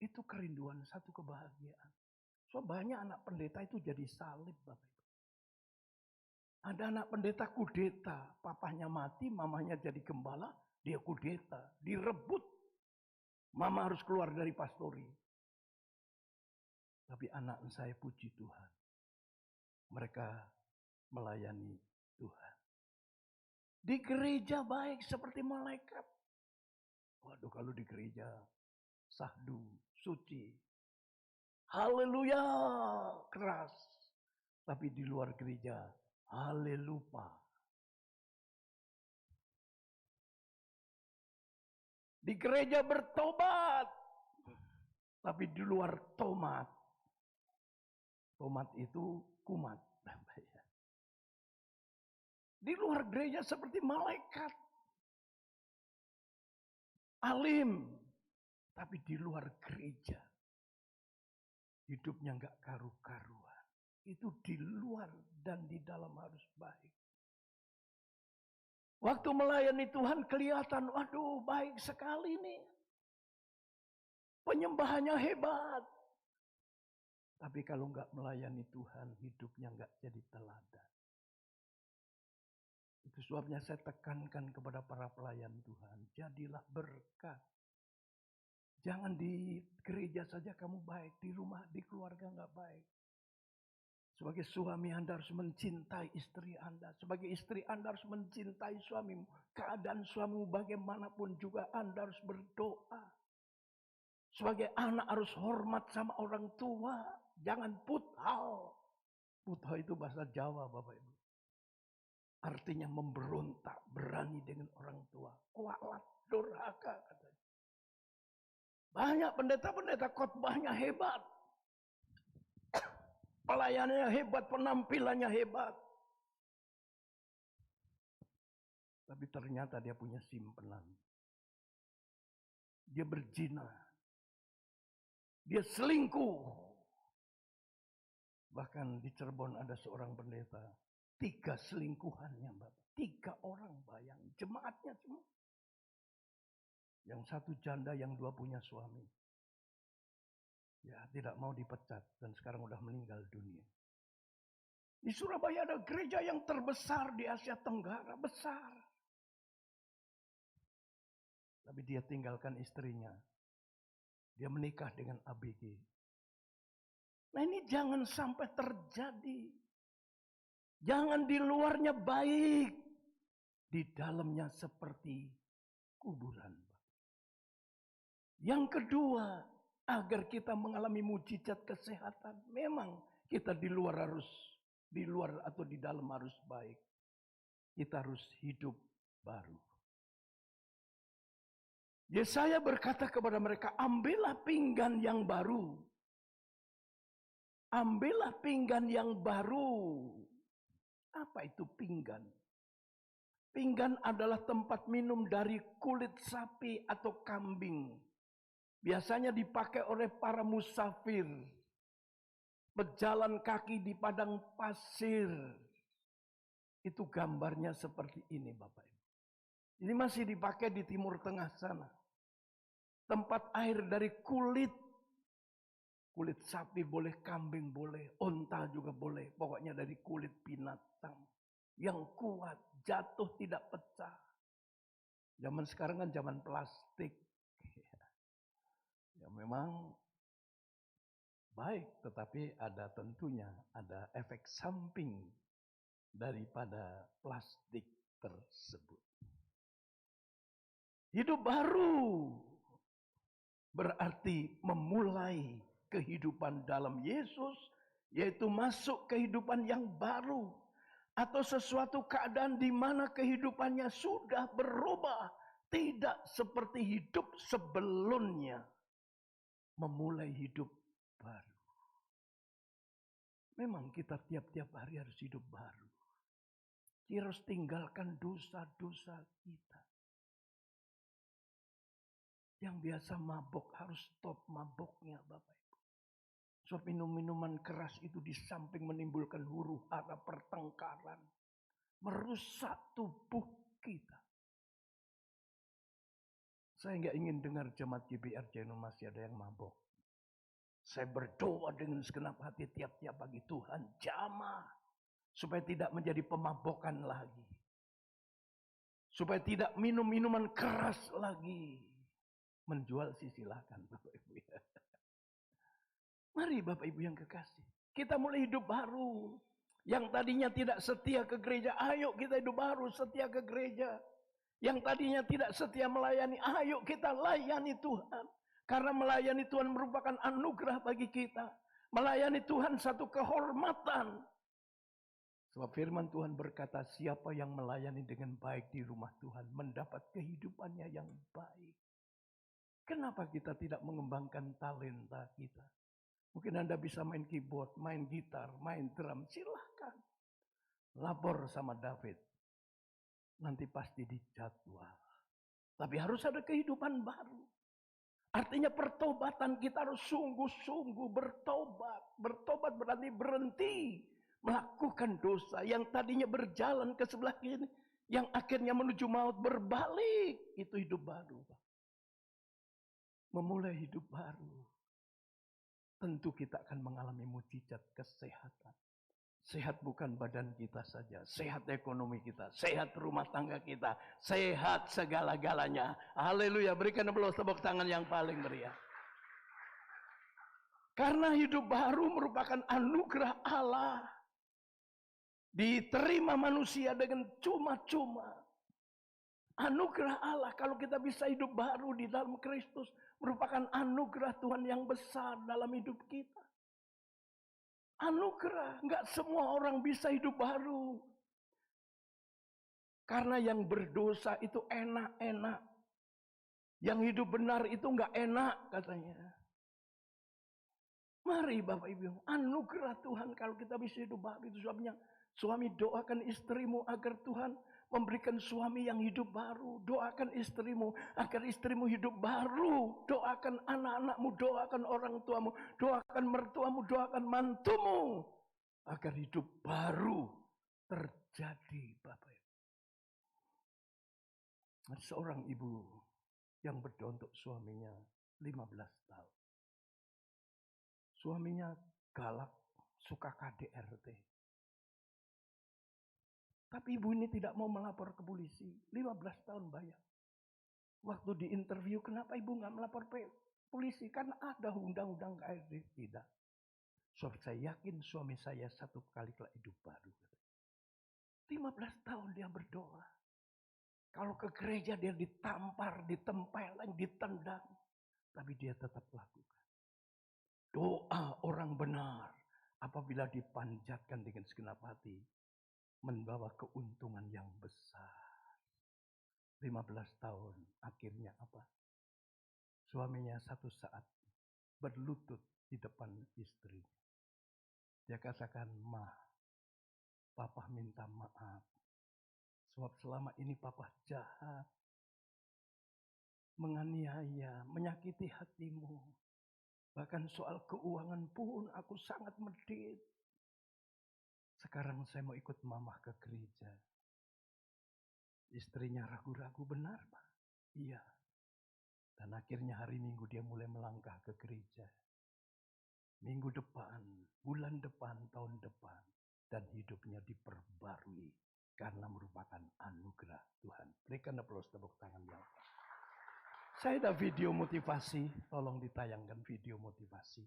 Itu kerinduan, satu kebahagiaan. So banyak anak pendeta itu jadi salib, Bapak Ibu. Ada anak pendeta kudeta, papahnya mati, mamanya jadi gembala, dia kudeta, direbut. Mama harus keluar dari pastori. Tapi anak saya puji Tuhan. Mereka melayani Tuhan. Di gereja baik seperti malaikat. Waduh, kalau di gereja sahdu, suci. Haleluya, keras. Tapi di luar gereja, halelupa. Di gereja bertobat. Tapi di luar tomat. Tomat itu kumat. Di luar gereja seperti malaikat. Alim. Tapi di luar gereja. Hidupnya enggak karu-karuan. Itu di luar dan di dalam harus baik. Waktu melayani Tuhan kelihatan, waduh baik sekali nih. Penyembahannya hebat. Tapi kalau enggak melayani Tuhan, hidupnya enggak jadi teladan. Itu sebabnya saya tekankan kepada para pelayan Tuhan. Jadilah berkat. Jangan di gereja saja kamu baik. Di rumah, di keluarga enggak baik. Sebagai suami Anda harus mencintai istri Anda. Sebagai istri Anda harus mencintai suamimu. Keadaan suamimu bagaimanapun juga Anda harus berdoa. Sebagai anak harus hormat sama orang tua. Jangan puthal. Puthal itu bahasa Jawa Bapak Ibu. Artinya memberontak, berani dengan orang tua. Kualat, durhaka katanya. Banyak pendeta-pendeta khotbahnya hebat. Pelayanannya hebat, penampilannya hebat. Tapi ternyata dia punya simpenan. Dia berzina. Dia selingkuh. Bahkan di Cirebon ada seorang pendeta. 3 selingkuhannya, Bapak. 3 orang, bayang. Jemaatnya semua. Yang 1 janda, yang 2 punya suami. Ya, tidak mau dipecat. Dan sekarang udah meninggal dunia. Di Surabaya ada gereja yang terbesar di Asia Tenggara. Besar. Tapi dia tinggalkan istrinya. Dia menikah dengan ABG. Nah ini jangan sampai terjadi. Jangan di luarnya baik. Di dalamnya seperti kuburan. Yang kedua, agar kita mengalami mujizat kesehatan. Memang kita di luar atau di dalam harus baik. Kita harus hidup baru. Yesaya berkata kepada mereka, ambillah pinggan yang baru. Ambillah pinggan yang baru. Apa itu pinggan? Pinggan adalah tempat minum dari kulit sapi atau kambing. Biasanya dipakai oleh para musafir. Berjalan kaki di padang pasir. Itu gambarnya seperti ini Bapak Ibu. Ini masih dipakai di Timur Tengah sana. Tempat air dari kulit. Kulit sapi boleh, kambing boleh, onta juga boleh. Pokoknya dari kulit binatang. Yang kuat, jatuh tidak pecah. Zaman sekarang kan zaman plastik. Ya memang baik, tetapi ada tentunya ada efek samping daripada plastik tersebut. Hidup baru berarti memulai kehidupan dalam Yesus, yaitu masuk kehidupan yang baru. atau sesuatu keadaan di mana kehidupannya sudah berubah, tidak seperti hidup sebelumnya, memulai hidup baru. Memang kita tiap-tiap hari harus hidup baru. Kita harus tinggalkan dosa-dosa kita. Yang biasa mabok harus stop maboknya, Bapak Ibu. So minum-minuman keras itu di samping menimbulkan huru-hara, pertengkaran, merusak tubuh kita. Saya nggak ingin dengar jemaat GBR Jeno masih ada yang mabok. Saya berdoa dengan segenap hati tiap-tiap pagi, Tuhan jamah supaya tidak menjadi pemabokan lagi. Supaya tidak minum minuman keras lagi. Menjual silakan Bapak Ibu ya. Mari Bapak Ibu yang kekasih, kita mulai hidup baru. Yang tadinya tidak setia ke gereja, ayo kita hidup baru, setia ke gereja. Yang tadinya tidak setia melayani, ayo kita layani Tuhan. Karena melayani Tuhan merupakan anugerah bagi kita. Melayani Tuhan satu kehormatan. Sebab firman Tuhan berkata, siapa yang melayani dengan baik di rumah Tuhan mendapat kehidupannya yang baik. Kenapa kita tidak mengembangkan talenta kita? Mungkin Anda bisa main keyboard, main gitar, main drum, silahkan. Lapor sama David. Nanti pasti dijadwal. Tapi harus ada kehidupan baru. Artinya pertobatan kita harus sungguh-sungguh bertobat. Bertobat berarti berhenti melakukan dosa yang tadinya berjalan ke sebelah kiri, yang akhirnya menuju maut, berbalik. Itu hidup baru. Memulai hidup baru. Tentu kita akan mengalami mukjizat kesehatan. Sehat bukan badan kita saja, sehat ekonomi kita, sehat rumah tangga kita, sehat segala-galanya. Haleluya, berikan aplaus tepuk tangan yang paling meriah. Karena hidup baru merupakan anugerah Allah. Diterima manusia dengan cuma-cuma. Anugerah Allah, kalau kita bisa hidup baru di dalam Kristus, merupakan anugerah Tuhan yang besar dalam hidup kita. Anugerah, enggak semua orang bisa hidup baru. Karena yang berdosa itu enak-enak. Yang hidup benar itu enggak enak katanya. Mari Bapak Ibu, anugerah Tuhan kalau kita bisa hidup baru. Itu sebabnya suami doakan istrimu agar Tuhan memberikan suami yang hidup baru. Doakan istrimu agar istrimu hidup baru. Doakan anak-anakmu, doakan orang tuamu, doakan mertuamu, doakan mantumu. Agar hidup baru terjadi, Bapak Ibu. Ada seorang ibu yang berdoa untuk suaminya 15 tahun. Suaminya galak, suka KDRT. Tapi ibu ini tidak mau melapor ke polisi. 15 tahun bayar. Waktu di interview, kenapa ibu nggak melapor ke polisi? Kan ada undang-undang KRD. Tidak. So, saya yakin suami saya satu kali hidup baru. 15 tahun dia berdoa. Kalau ke gereja dia ditampar, ditempeleng, ditendang. Tapi dia tetap lakukan. Doa orang benar apabila dipanjatkan dengan segenap hati, membawa keuntungan yang besar. 15 tahun akhirnya apa? Suaminya satu saat berlutut di depan istrinya. Dia katakan, "Ma, Papa minta maaf. Sebab selama ini Papa jahat. Menganiaya, menyakiti hatimu. Bahkan soal keuangan pun aku sangat medit. Sekarang saya mau ikut Mama ke gereja." Istrinya ragu-ragu, "Benar, Pak?" "Iya." Dan akhirnya hari Minggu dia mulai melangkah ke gereja. Minggu depan, bulan depan, tahun depan. Dan hidupnya diperbarui. Karena merupakan anugerah Tuhan. Berikan aplaus tepuk tangan yang pas. Saya ada video motivasi. Tolong ditayangkan video motivasi.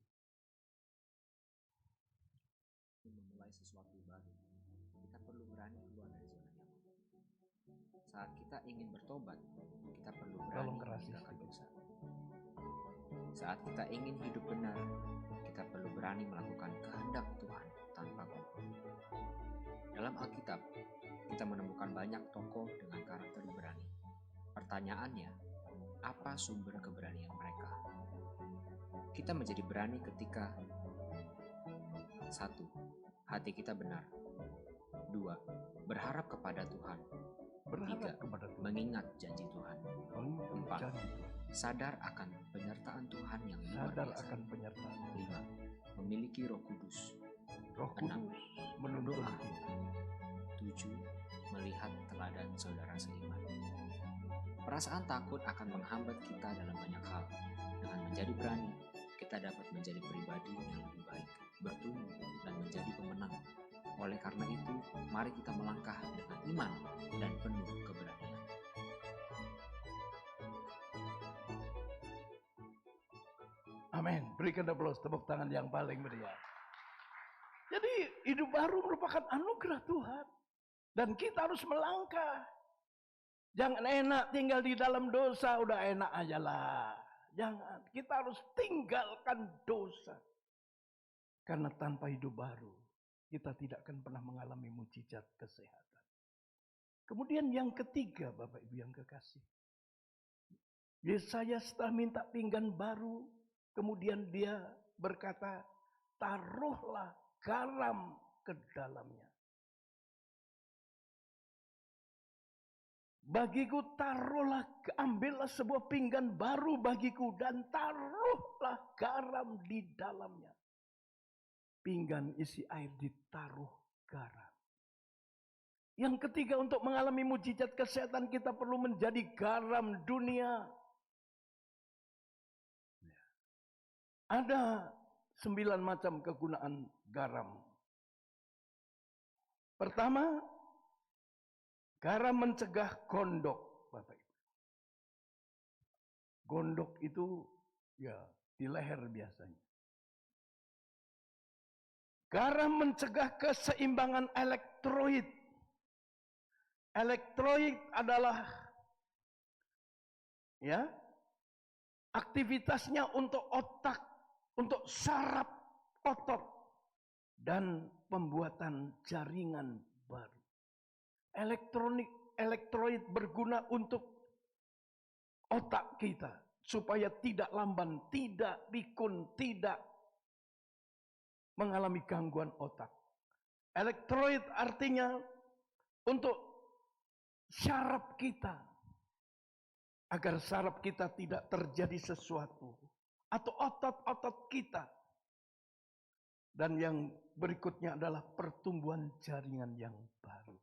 Memulai sesuatu baru, kita perlu berani keluar dari zona nyaman. Saat kita ingin bertobat, kita perlu berani meninggalkan dosa. Saat kita ingin hidup benar, kita perlu berani melakukan kehendak Tuhan. tanpa kumpul. Dalam Alkitab, kita menemukan banyak tokoh dengan karakter berani. Pertanyaannya, apa sumber keberanian mereka? Kita menjadi berani ketika 1. Hati kita benar. 2. Berharap kepada Tuhan. 3. Mengingat janji Tuhan. 4. Sadar akan penyertaan Tuhan yang luar biasa. 5. Memiliki Roh Kudus. 6. Berdoa. 7. Melihat teladan saudara seiman. Perasaan takut akan menghambat kita dalam banyak hal. Dengan menjadi berani, kita dapat menjadi pribadi yang lebih baik, bertumbuh, dan menjadi pemenang. Oleh karena itu, mari kita melangkah dengan iman dan penuh keberanian. Amin. Berikan aplaus, tepuk tangan yang paling meriah. Jadi hidup baru merupakan anugerah Tuhan. Dan kita harus melangkah. Jangan enak tinggal di dalam dosa, udah enak aja lah. Jangan, kita harus tinggalkan dosa. Karena tanpa hidup baru, kita tidak akan pernah mengalami mukjizat kesehatan. Kemudian yang ketiga, Bapak Ibu yang kekasih. Yesaya setelah minta pinggan baru, kemudian dia berkata, taruhlah garam ke dalamnya. Bagiku taruhlah, ambillah sebuah pinggan baru bagiku dan taruhlah garam di dalamnya. Pinggan isi air ditaruh garam. Yang ketiga, untuk mengalami mukjizat kesehatan kita perlu menjadi garam dunia. Ada 9 macam kegunaan garam. Pertama, garam mencegah gondok, Bapak Ibu. Gondok itu ya di leher biasanya. Garam mencegah keseimbangan elektrolit. Elektrolit adalah ya aktivitasnya untuk otak, untuk saraf otot dan pembuatan jaringan baru. Elektrolit berguna untuk otak kita supaya tidak lamban, tidak pikun, tidak mengalami gangguan otak. Elektrolit artinya untuk syaraf kita, agar syaraf kita tidak terjadi sesuatu, atau otot-otot kita. Dan yang berikutnya adalah pertumbuhan jaringan yang baru.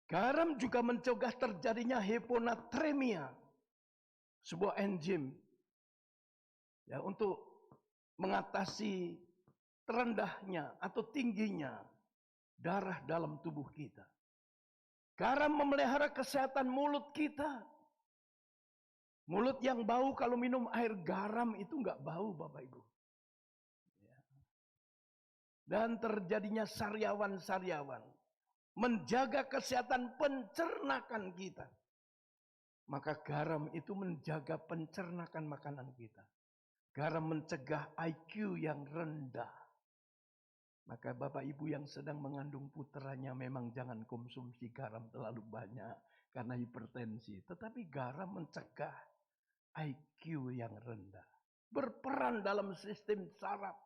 Garam juga mencegah terjadinya hiponatremia, sebuah enzim ya untuk mengatasi terendahnya atau tingginya darah dalam tubuh kita. Garam memelihara kesehatan mulut kita. Mulut yang bau kalau minum air garam itu enggak bau, Bapak Ibu. Dan terjadinya sariawan-sariawan. Menjaga kesehatan pencernakan kita. Maka garam itu menjaga pencernakan makanan kita. Garam mencegah IQ yang rendah. Maka Bapak Ibu yang sedang mengandung putranya memang jangan konsumsi garam terlalu banyak karena hipertensi. Tetapi garam mencegah IQ yang rendah. Berperan dalam sistem saraf.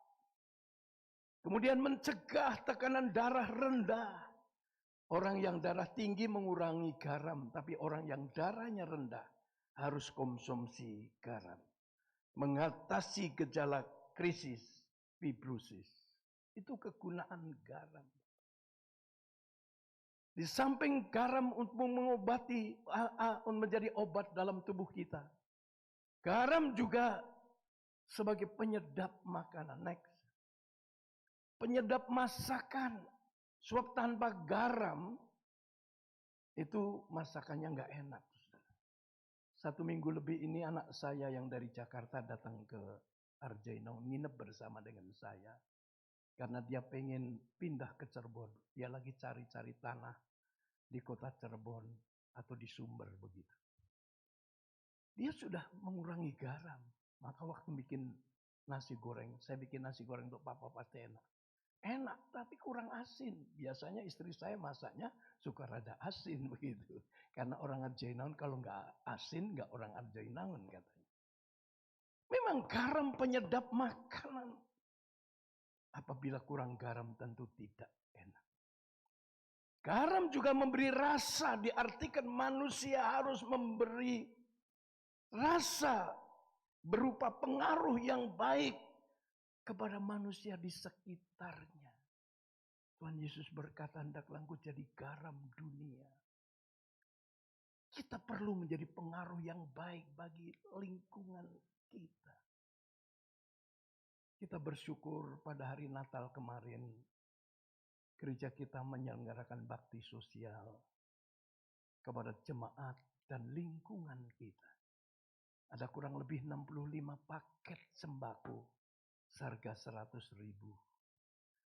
Kemudian mencegah tekanan darah rendah. Orang yang darah tinggi mengurangi garam, tapi orang yang darahnya rendah harus konsumsi garam. Mengatasi gejala krisis, fibrosis. Itu kegunaan garam. Di samping garam untuk mengobati, menjadi obat dalam tubuh kita. Garam juga sebagai penyedap makanan. Next. Penyedap masakan. Sebab tanpa garam, itu masakannya nggak enak. 1 minggu lebih ini anak saya yang dari Jakarta datang ke Arjino, nginep bersama dengan saya. Karena dia pengen pindah ke Cirebon. Dia lagi cari-cari tanah di kota Cirebon atau di Sumber begitu. Dia sudah mengurangi garam. Maka waktu bikin nasi goreng, saya bikin nasi goreng untuk papa pasti enak. enak tapi kurang asin. Biasanya istri saya masaknya suka rada asin begitu. Karena orang Arjainaun kalau nggak asin nggak orang Arjainaun katanya. Memang garam penyedap makanan. Apabila kurang garam tentu tidak enak. Garam juga memberi rasa, diartikan manusia harus memberi rasa berupa pengaruh yang baik kepada manusia di sekitarnya. Tuhan Yesus berkata, hendaklah engkau jadi garam dunia. Kita perlu menjadi pengaruh yang baik bagi lingkungan kita. Kita bersyukur pada hari Natal kemarin, gereja kita menyelenggarakan bakti sosial kepada jemaat dan lingkungan kita. Ada kurang lebih 65 paket sembako seharga 100.000.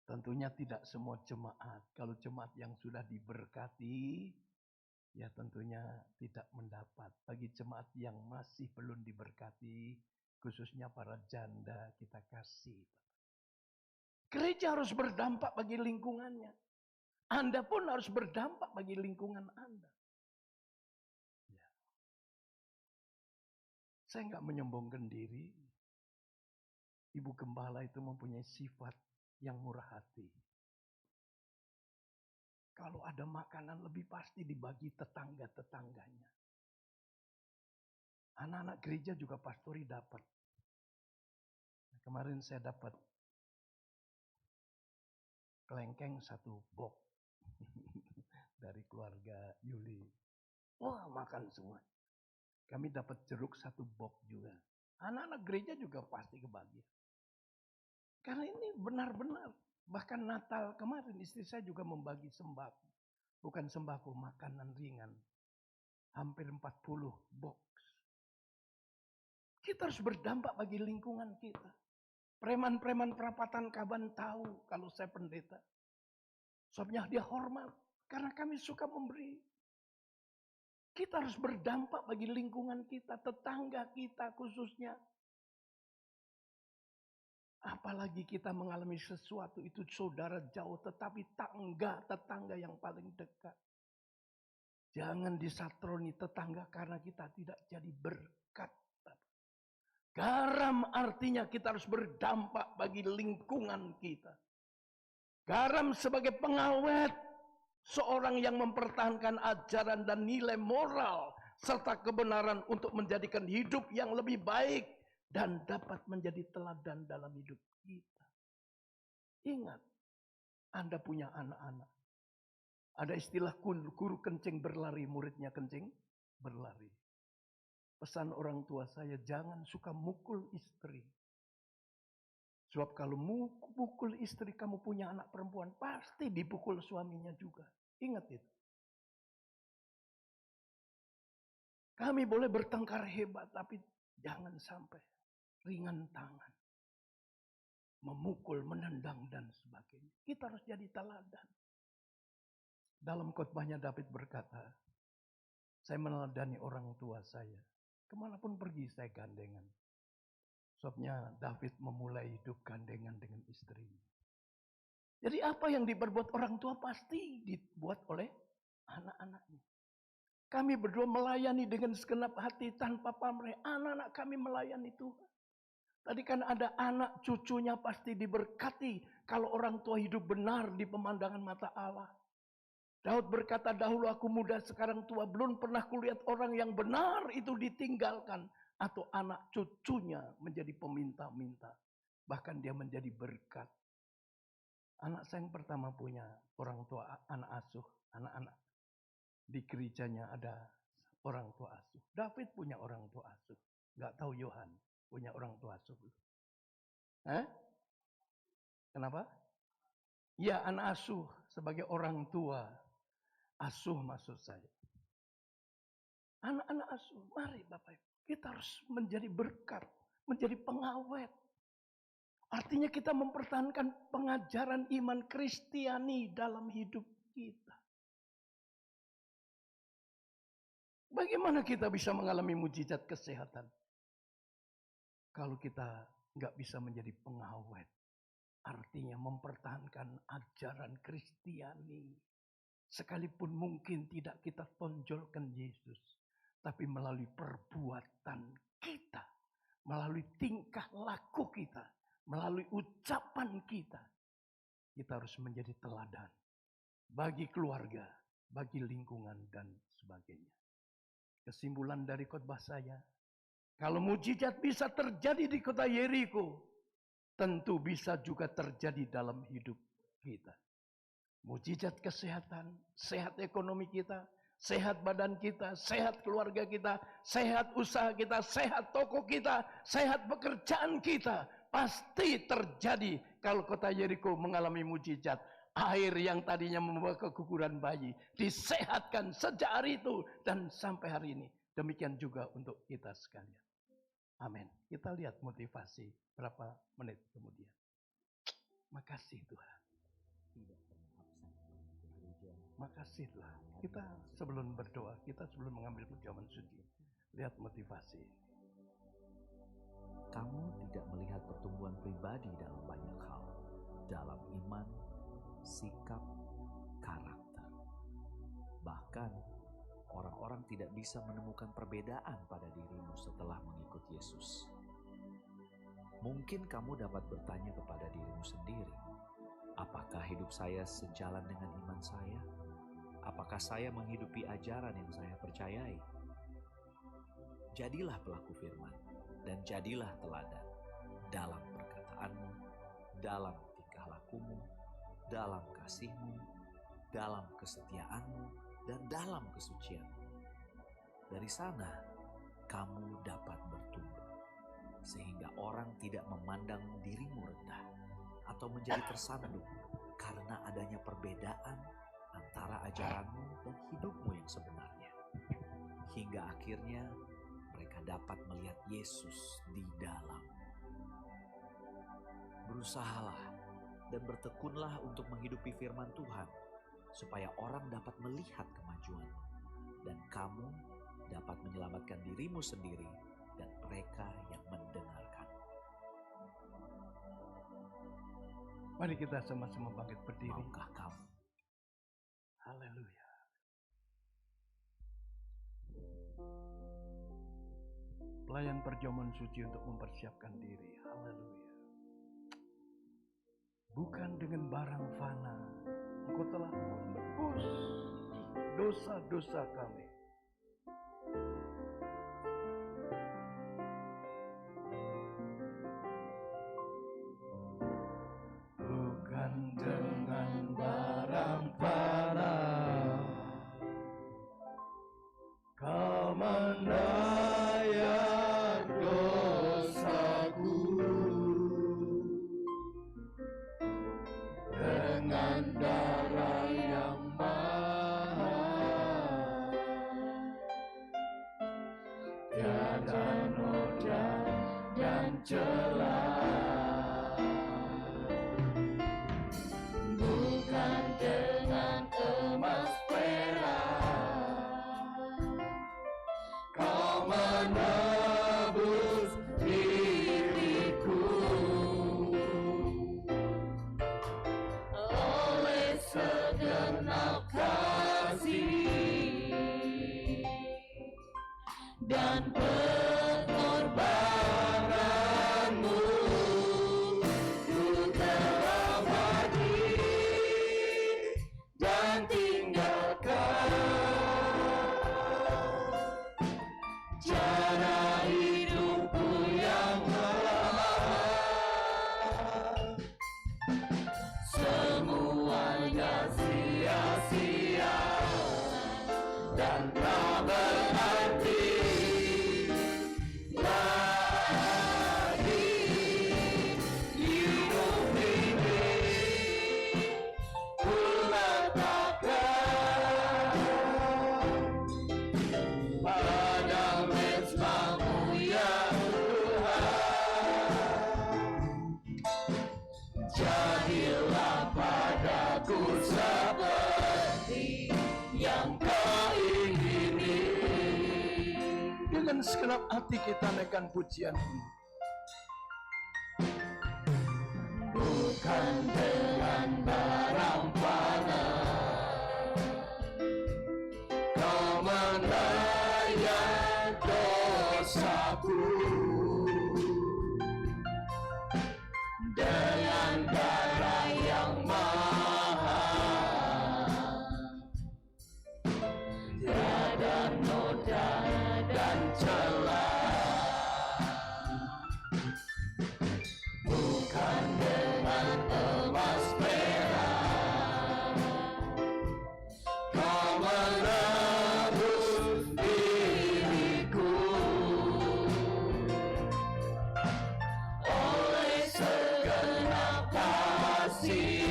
Tentunya tidak semua jemaat. Kalau jemaat yang sudah diberkati, ya tentunya tidak mendapat. Bagi jemaat yang masih belum diberkati, khususnya para janda, kita kasih. Gereja harus berdampak bagi lingkungannya. Anda pun harus berdampak bagi lingkungan Anda. Ya. Saya nggak menyombongkan diri. Ibu gembala itu mempunyai sifat yang murah hati. Kalau ada makanan lebih pasti dibagi tetangga-tetangganya. Anak-anak gereja juga pastori dapat. Kemarin saya dapat kelengkeng 1 box dari keluarga Yuli. Wah, makan semua. Kami dapat jeruk 1 box juga. Anak-anak gereja juga pasti kebagian. Karena ini benar-benar. Bahkan Natal kemarin istri saya juga membagi sembako. Bukan sembako, makanan ringan. Hampir 40 box. Kita harus berdampak bagi lingkungan kita. Preman-preman perapatan Kaban tahu kalau saya pendeta. Sebabnya dia hormat. Karena kami suka memberi. Kita harus berdampak bagi lingkungan kita, tetangga kita khususnya. Apalagi kita mengalami sesuatu itu saudara jauh, tetapi tetangga yang paling dekat. Jangan disatroni tetangga karena kita tidak jadi berkat. Garam artinya kita harus berdampak bagi lingkungan kita. Garam sebagai pengawet, seorang yang mempertahankan ajaran dan nilai moral serta kebenaran untuk menjadikan hidup yang lebih baik dan dapat menjadi teladan dalam hidup kita. Ingat, Anda punya anak-anak. Ada istilah guru kencing berlari, muridnya kencing berlari. Pesan orang tua saya, jangan suka mukul istri. Sebab kalau mukul istri, kamu punya anak perempuan, pasti dipukul suaminya juga. Ingat itu. Kami boleh bertengkar hebat, tapi jangan sampai ringan tangan. Memukul, menendang, dan sebagainya. Kita harus jadi teladan. Dalam khotbahnya David berkata, saya meneladani orang tua saya. Kemanapun pergi saya gandengan. Sebabnya David memulai hidup gandengan dengan istrinya. Jadi apa yang diperbuat orang tua pasti dibuat oleh anak-anaknya. Kami berdua melayani dengan segenap hati tanpa pamrih. Anak-anak kami melayani Tuhan. Tadi kan ada anak cucunya pasti diberkati kalau orang tua hidup benar di pemandangan mata Allah. Daud berkata, dahulu aku muda sekarang tua, belum pernah kulihat orang yang benar itu ditinggalkan. Atau anak cucunya menjadi peminta-minta. Bahkan dia menjadi berkat. Anak saya yang pertama punya orang tua anak asuh. Anak-anak di gerejanya ada orang tua asuh. David punya orang tua asuh. Gak tahu Yohan punya orang tua asuh. Kenapa? Ya, anak asuh sebagai orang tua. Asuh maksud saya. Anak-anak asuh, mari Bapak Ibu. Kita harus menjadi berkat, menjadi pengawet. Artinya kita mempertahankan pengajaran iman Kristiani dalam hidup kita. Bagaimana kita bisa mengalami mujizat kesehatan? Kalau kita nggak bisa menjadi pengawet. artinya mempertahankan ajaran Kristiani. Sekalipun mungkin tidak kita tonjolkan Yesus, tapi melalui perbuatan kita, melalui tingkah laku kita, melalui ucapan kita, kita harus menjadi teladan bagi keluarga, bagi lingkungan dan sebagainya. Kesimpulan dari khotbah saya, kalau mujizat bisa terjadi di kota Yeriko, tentu bisa juga terjadi dalam hidup kita. Mujizat kesehatan, sehat ekonomi kita, sehat badan kita, sehat keluarga kita, sehat usaha kita, sehat toko kita, sehat pekerjaan kita. Pasti terjadi kalau kota Yeriko mengalami mujizat. Air yang tadinya membawa keguguran bayi disehatkan sejak hari itu dan sampai hari ini. Demikian juga untuk kita sekalian. Amin. Kita lihat motivasi berapa menit kemudian. Makasih Tuhan. Makasihlah. Kita sebelum berdoa, kita sebelum mengambil perjamuan suci, lihat motivasi. Kamu tidak melihat pertumbuhan pribadi dalam banyak hal, dalam iman, sikap, karakter. Bahkan, orang-orang tidak bisa menemukan perbedaan pada dirimu setelah mengikut Yesus. Mungkin kamu dapat bertanya kepada dirimu sendiri, apakah hidup saya sejalan dengan iman saya? Apakah saya menghidupi ajaran yang saya percayai? Jadilah pelaku firman dan jadilah teladan dalam perkataanmu, dalam tingkah lakumu, dalam kasihmu, dalam kesetiaanmu, dan dalam kesucianmu. Dari sana, kamu dapat bertumbuh, sehingga orang tidak memandang dirimu rendah atau menjadi tersandung karena adanya perbedaan antara ajaranmu dan hidupmu yang sebenarnya. Hingga akhirnya mereka dapat melihat Yesus di dalam. Berusahalah dan bertekunlah untuk menghidupi firman Tuhan, supaya orang dapat melihat kemajuanmu, dan kamu dapat menyelamatkan dirimu sendiri dan mereka yang mendengarkan. Mari kita sama-sama bangkit berdiri. Maukah kamu? Haleluya. Pelayan perjamuan suci untuk mempersiapkan diri. Haleluya. Bukan dengan barang fana, Engkau telah menebus dosa-dosa kami. Bukan dengan barang fana, Kau menayar dosaku. Dengan darah yang mahal, tiada noda dan celah. Bukan dengan emas perak, Kau menebus diriku. Segenap kasih dan pengorbananmu, ku telah mati dan tinggalkan cara hidupku yang lama. Semuanya sia-sia dan tak berarti lagi. Hidup ini ku letakkan pada mezbah-Mu ya Tuhan. Jadilah padaku seperti yang Kau ingini. Dengan segenap hati kita naikkan pujian ini. Bukan bukan dengan barang panah. Kau melayani dosaku dengan darah yang mahal. Tiada noda dan celah, bukan dengan emas perak. Kau menebus diriku oleh segenap kasih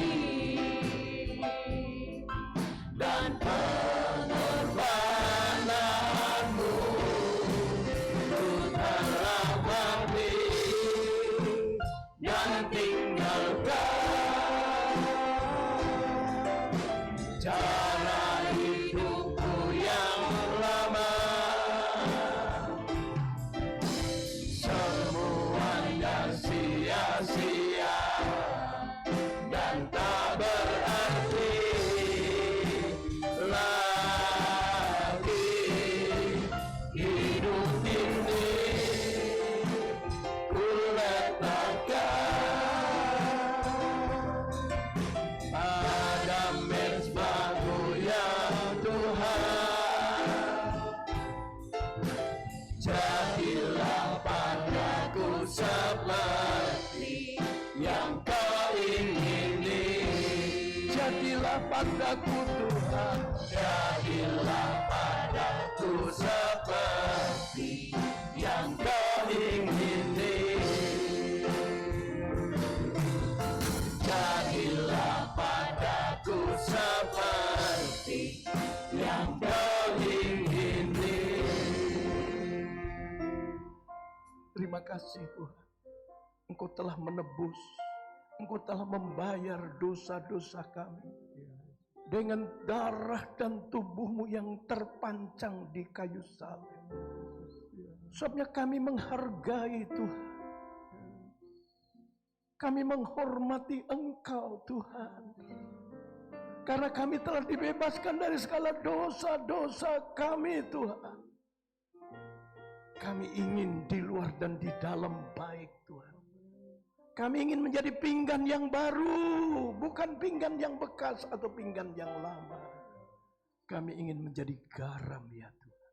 dan pengorbananmu. Ku telah mati dan tinggalkan cara hidupku yang lama. Semuanya sia-sia dan tak berarti lagi. Hidup ini ku letakkan pada mezbahmu ya Tuhan. Jadilah padaku seperti yang kau ingini. Jadilah padaku Tuhan, jadilah padaku seperti yang kau ingini. Jadilah padaku seperti yang kau ingini. Terima kasih Tuhan, Engkau telah menebus, Engkau telah membayar dosa-dosa kami dengan darah dan tubuhmu yang terpancang di kayu salib. Sebabnya kami menghargai Tuhan, kami menghormati Engkau Tuhan, karena kami telah dibebaskan dari segala dosa-dosa kami Tuhan. Kami ingin di luar dan di dalam baik Tuhan. Kami ingin menjadi pinggan yang baru, bukan pinggan yang bekas atau pinggan yang lama. Kami ingin menjadi garam ya Tuhan.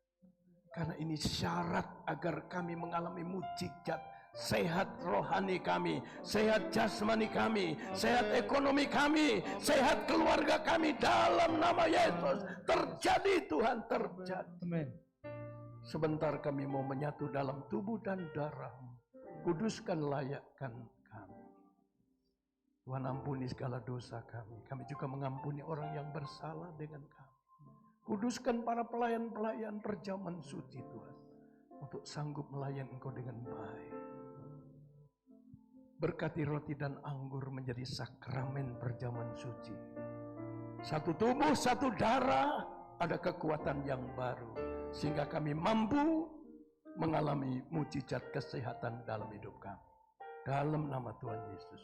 Karena ini syarat agar kami mengalami mukjizat. Sehat rohani kami, sehat jasmani kami, sehat ekonomi kami, sehat keluarga kami dalam nama Yesus. Terjadi Tuhan, terjadi. Amin. Sebentar kami mau menyatu dalam tubuh dan darah-Mu. Kuduskan, layakkan kami. Tuhan ampuni segala dosa kami. Kami juga mengampuni orang yang bersalah dengan kami. Kuduskan para pelayan-pelayan perjamuan suci Tuhan, untuk sanggup melayani Engkau dengan baik. Berkati roti dan anggur menjadi sakramen perjamuan suci. Satu tubuh, satu darah, ada kekuatan yang baru. Sehingga kami mampu mengalami mukjizat kesehatan dalam hidup kami. Dalam nama Tuhan Yesus,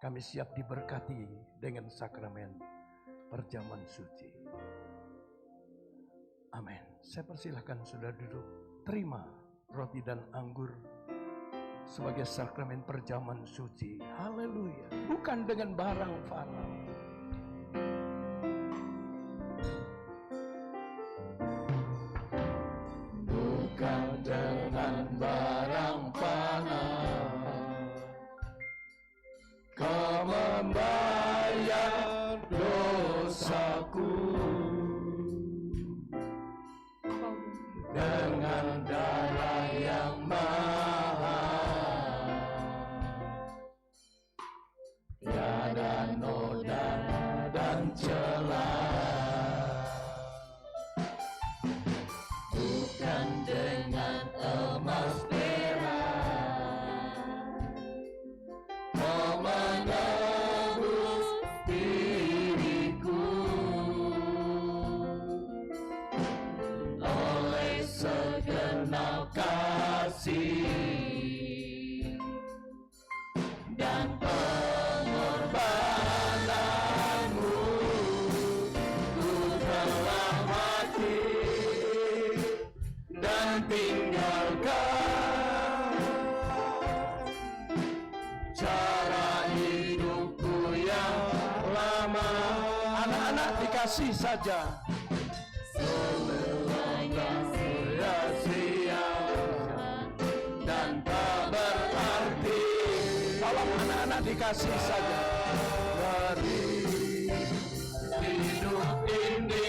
kami siap diberkati dengan sakramen perjamuan suci. Amin. Saya persilahkan saudara duduk. Terima roti dan anggur sebagai sakramen perjamuan suci. Haleluya. Bukan dengan barang fana. Bukan dengan barang panah. Kau membayar dosaku dengan darah yang mahal. Tiada noda dan celah, bukan dengan emas perak. Kau menebus diriku dikasih saja. Semuanya Sia-sia dan tak berarti. Tolong anak-anak dikasih saja. Dari hidup ini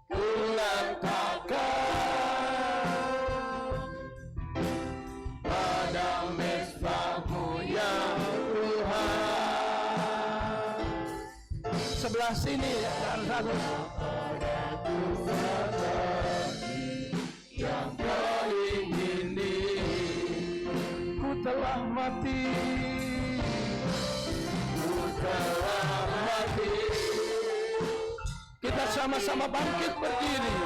ku letakkan pada mezbah-Mu ya Tuhan. Sebelah sini dan satu. Yang kau ingini, ku telah mati, ku telah mati. Kita sama-sama bangkit berdiri,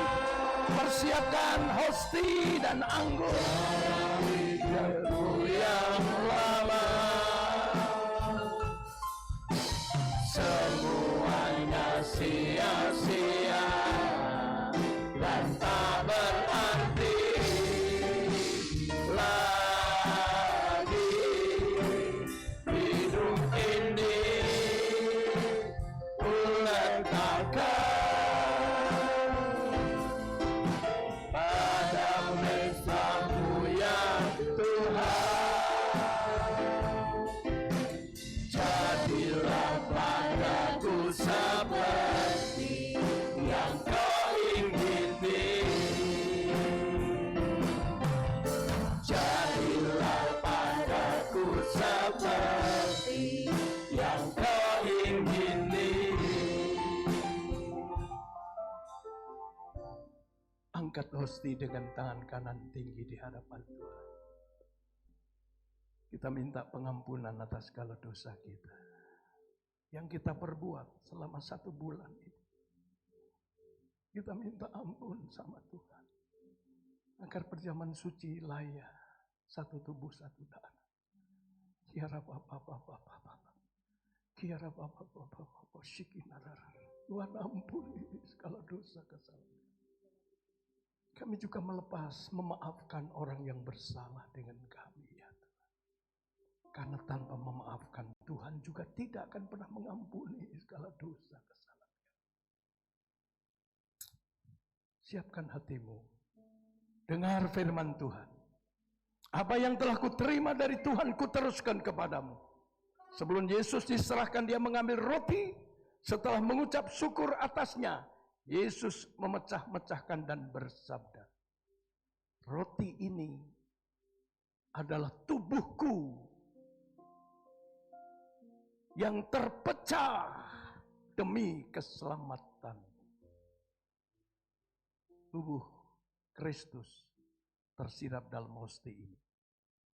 persiapkan hosti dan anggur yang lama. Semuanya sia-sia dan tak berarti lagi. Hidup ini ku letakkan pada mezbah-Mu ya Tuhan. Jadilah padaku seperti yang kau ingini. Jadilah padaku seperti yang kau ingini. Angkat hosti dengan tangan kanan tinggi di hadapan Tuhan. Kita minta pengampunan atas segala dosa kita yang kita perbuat selama 1 bulan ini. Kita minta ampun sama Tuhan agar perjamuan suci layak, satu tubuh satu darah. Kiara papa. Kiara papa shikinarara. Tuhan ampuni segala dosa kesalahan. Kami juga memaafkan orang yang bersalah dengan kami ya Tuhan. Karena tanpa memaafkan Tuhan juga tidak akan pernah mengampuni segala dosa kesalahan. Siapkan hatimu. Dengar firman Tuhan. Apa yang telah kuterima dari Tuhan kuteruskan kepadamu. Sebelum Yesus diserahkan, dia mengambil roti. Setelah mengucap syukur atasnya, Yesus memecah-mecahkan dan bersabda, roti ini adalah tubuhku yang terpecah demi keselamatan. Tubuh Kristus tersirat dalam hosti ini.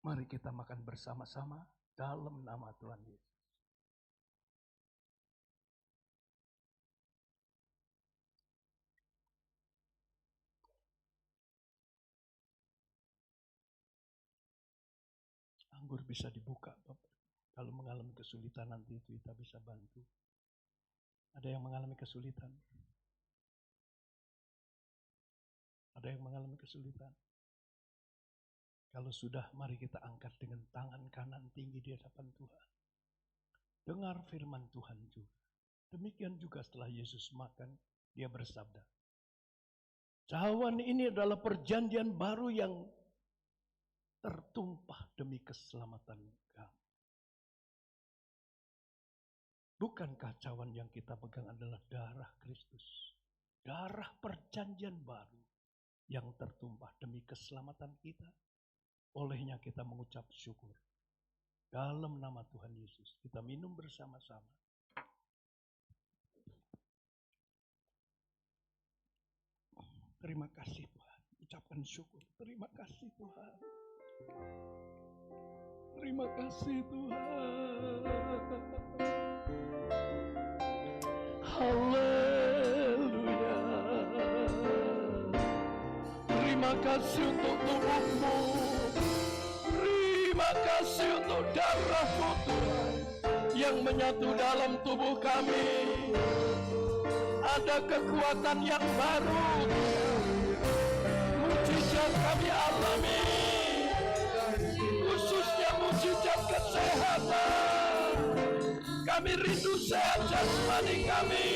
Mari kita makan bersama-sama dalam nama Tuhan Yesus. Anggur bisa dibuka, Bapak. Kalau mengalami kesulitan nanti itu kita bisa bantu. Ada yang mengalami kesulitan? Ada yang mengalami kesulitan? Kalau sudah, mari kita angkat dengan tangan kanan tinggi di hadapan Tuhan. Dengar firman Tuhan juga. Demikian juga setelah Yesus makan, dia bersabda, cawan ini adalah perjanjian baru yang tertumpah demi keselamatan kamu. Bukankah cawan yang kita pegang adalah darah Kristus? Darah perjanjian baru yang tertumpah demi keselamatan kita. Olehnya kita mengucap syukur. Dalam nama Tuhan Yesus, kita minum bersama-sama. Terima kasih Tuhan. Ucapkan syukur. Terima kasih Tuhan. Terima kasih Tuhan. Haleluya. Terima kasih untuk tubuhmu. Terima kasih untuk darahmu Tuhan yang menyatu dalam tubuh kami. Ada kekuatan yang baru. Mujizat kami alami. Khususnya mujizat kesehatan. Kami rindu sehat jasmani kami.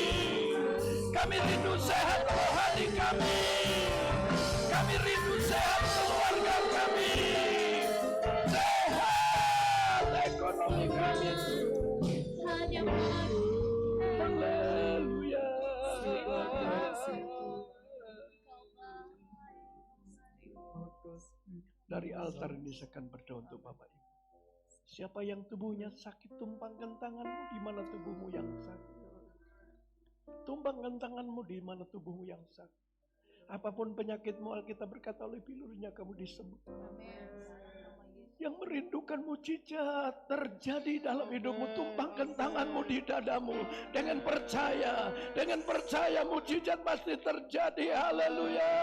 Kami rindu sehat rohani kami. Kami rindu sehat keluarga kami. Sehat ekonomi kami. Haleluya. Dari altar ini saya akan berdoa untuk Bapak Ibu. Siapa yang tubuhnya sakit, tumpangkan tanganmu di mana tubuhmu yang sakit. Tumpangkan tanganmu di mana tubuhmu yang sakit. Apapun penyakitmu, Alkitab berkata oleh bilurnya kamu disembuhkan. Yang merindukan mujizat terjadi dalam hidupmu, tumpangkan tanganmu di dadamu dengan percaya. Dengan percaya mujizat pasti terjadi. Haleluya.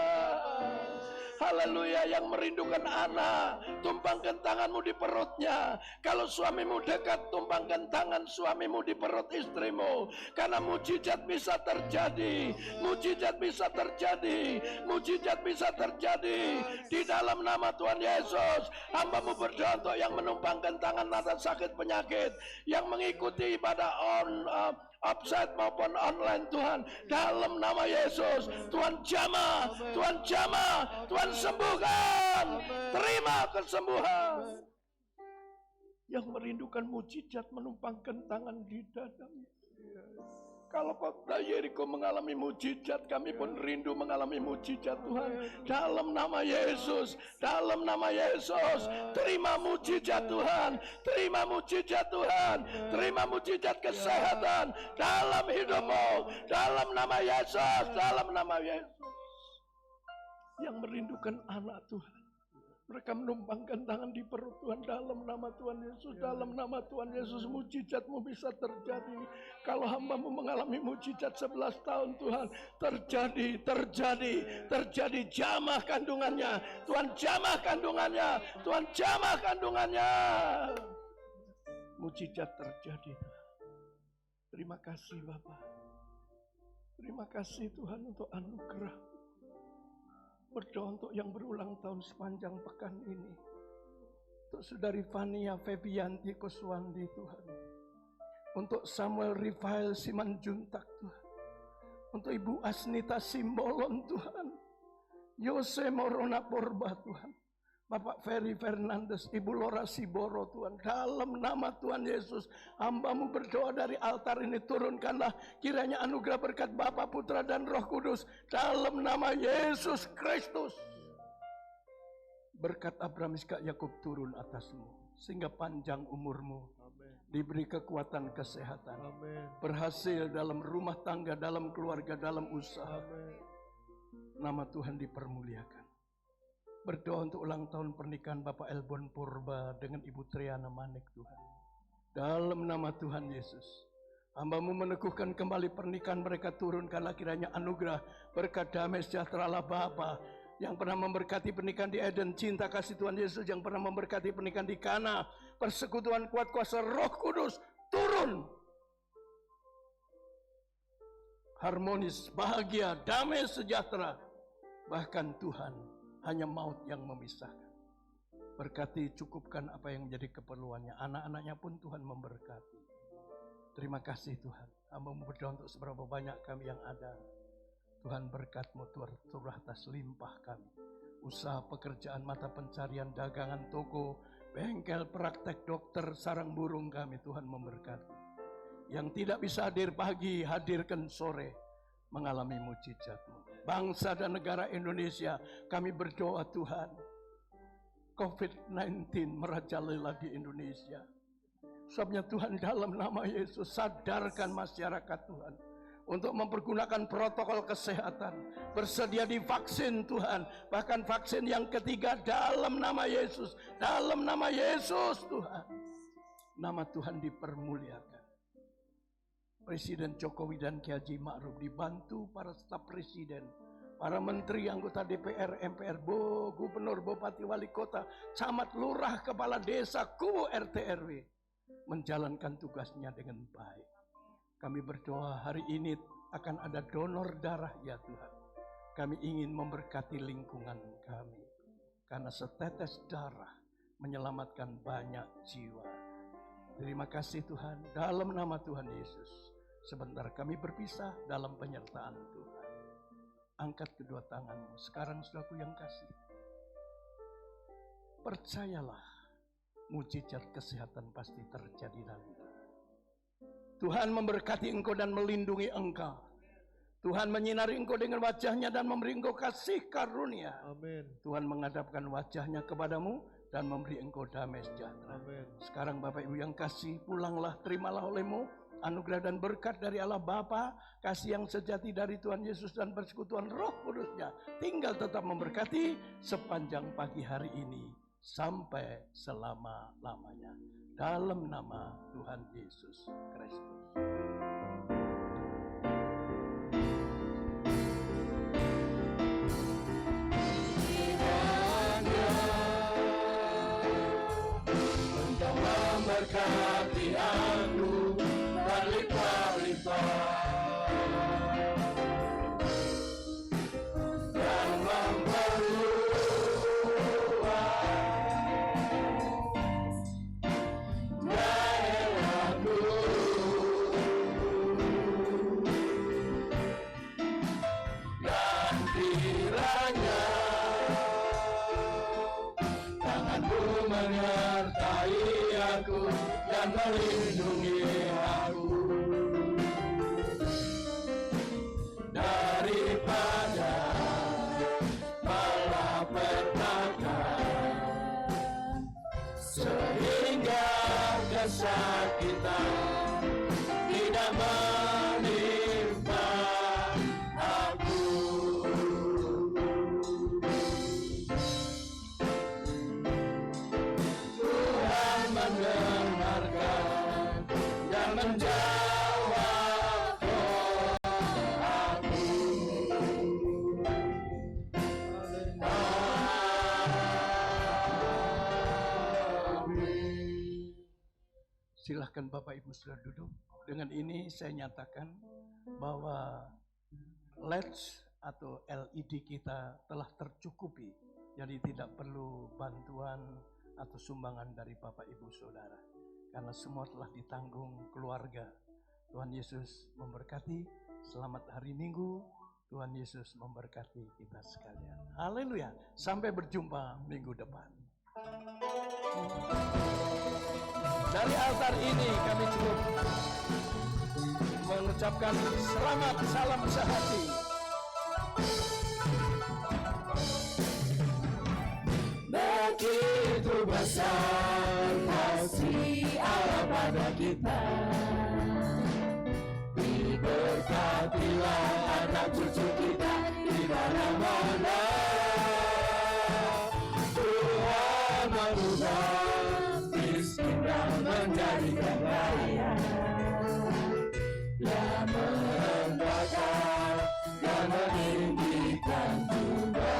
Haleluya. Yang merindukan anak, tumpangkan tanganmu di perutnya. Kalau suamimu dekat, tumpangkan tangan suamimu di perut istrimu. Karena mujizat bisa terjadi. Mujizat bisa terjadi. Mujizat bisa terjadi. Di dalam nama Tuhan Yesus, hamba-Mu berdoa untuk yang menumpangkan tangan atas sakit penyakit, yang mengikuti ibadah offsite maupun online Tuhan, dalam nama Yesus, Tuhan jamah, Tuhan jamah, Tuhan sembuhkan, terima kesembuhan. Yang merindukan mujizat menumpangkan tangan di dadamu. Kalau kota Yeriko mengalami mujizat, kami pun rindu mengalami mujizat Tuhan. Dalam nama Yesus, dalam nama Yesus, terima mujizat Tuhan, terima mujizat Tuhan, terima mujizat kesehatan dalam hidupmu, dalam nama Yesus, dalam nama Yesus. Yang merindukan anak Tuhan, mereka menumpangkan tangan di perut Tuhan, dalam nama Tuhan Yesus, dalam nama Tuhan Yesus, mujizat-Mu bisa terjadi. Kalau hamba-Mu mengalami mujizat 11 tahun Tuhan, terjadi, jamah kandungannya, Tuhan jamah kandungannya, Tuhan jamah kandungannya. Mujizat terjadi. Terima kasih Bapak. Terima kasih Tuhan untuk anugerah. Berdoa untuk yang berulang tahun sepanjang pekan ini. Untuk Saudari Fania Febianti Kuswandi Tuhan. Untuk Samuel Rifael Simanjuntak Tuhan. Untuk Ibu Asnita Simbolon Tuhan. Yose Morona Porba Tuhan. Bapak Ferry Fernandes, Ibu Lora Siboro Tuhan. Dalam nama Tuhan Yesus, hamba-Mu berdoa dari altar ini, turunkanlah kiranya anugerah berkat Bapa, Putra dan Roh Kudus. Dalam nama Yesus Kristus. Berkat Abraham, Ishak, Yakub turun atasmu. Sehingga panjang umurmu. Diberi kekuatan kesehatan. Berhasil dalam rumah tangga, dalam keluarga, dalam usaha. Nama Tuhan dipermuliakan. Berdoa untuk ulang tahun pernikahan Bapak Elbon Purba dengan Ibu Triana Manik Tuhan. Dalam nama Tuhan Yesus, hamba-Mu meneguhkan kembali pernikahan mereka, turunkanlah kiranya anugerah, berkat damai sejahtera Allah Bapa yang pernah memberkati pernikahan di Eden, cinta kasih Tuhan Yesus yang pernah memberkati pernikahan di Kana, persekutuan kuat kuasa Roh Kudus turun. Harmonis, bahagia, damai sejahtera. Bahkan Tuhan, hanya maut yang memisahkan. Berkati, cukupkan apa yang menjadi keperluannya. Anak-anaknya pun Tuhan memberkati. Terima kasih Tuhan. Hamba-Mu berdoa untuk seberapa banyak kami yang ada. Tuhan berkat-Mu turah atas limpah kami. Usaha, pekerjaan, mata pencarian, dagangan, toko, bengkel, praktek, dokter, sarang burung kami Tuhan memberkati. Yang tidak bisa hadir pagi, hadirkan sore. Mengalami mujizat-Mu. Bangsa dan negara Indonesia, kami berdoa Tuhan, COVID-19 merajalela di Indonesia. Sebabnya Tuhan, dalam nama Yesus, sadarkan masyarakat Tuhan untuk mempergunakan protokol kesehatan, bersedia divaksin Tuhan, bahkan vaksin yang ketiga dalam nama Yesus, dalam nama Yesus Tuhan. Nama Tuhan dipermuliakan. Presiden Jokowi dan Kiai Haji Ma'ruf dibantu para staf presiden, para menteri, anggota DPR, MPR, gubernur, bupati, wali kota, camat, lurah, kepala desa, kubu RT RW menjalankan tugasnya dengan baik. Kami berdoa hari ini akan ada donor darah ya Tuhan. Kami ingin memberkati lingkungan kami, karena setetes darah menyelamatkan banyak jiwa. Terima kasih Tuhan, dalam nama Tuhan Yesus. Sebentar kami berpisah dalam penyertaan Tuhan. Angkat kedua tanganmu, sekarang saudaraku yang kasih. Percayalah, mujizat kesehatan pasti terjadi nanti. Tuhan memberkati engkau dan melindungi engkau. Tuhan menyinari engkau dengan wajahnya dan memberi engkau kasih karunia. Amin. Tuhan menghadapkan wajahnya kepadamu dan memberi engkau damai sejahtera. Amin. Sekarang Bapak Ibu yang kasih, pulanglah, terimalah olehmu anugerah dan berkat dari Allah Bapa, kasih yang sejati dari Tuhan Yesus dan persekutuan Roh Kudusnya tinggal tetap memberkati sepanjang pagi hari ini sampai selama-lamanya. Dalam nama Tuhan Yesus Kristus. Untuk memberkati aku berlimpah-limpah dan menyertai aku dan melindungi aku daripada malapetaka, sehingga kesakitan tidak menimpa aku. Mendengarkan dan menjawab doaku. Amin. Silahkan Bapak Ibu saudara duduk. Dengan ini saya nyatakan bahwa LED atau LED kita telah tercukupi. Jadi tidak perlu bantuan atau sumbangan dari Bapak Ibu Saudara, karena semua telah ditanggung keluarga. Tuhan Yesus memberkati. Selamat hari Minggu. Tuhan Yesus memberkati kita sekalian. Haleluya. Sampai berjumpa minggu depan. Dari altar ini kami cukup mengucapkan selamat, salam sehati. Begitu besar kasih Allah pada kita, diberkatilah anak cucu kita di mana-mana. Tuhan mengubah miskin dan menjadikan kaya, yang merendahkan dan meninggikan juga.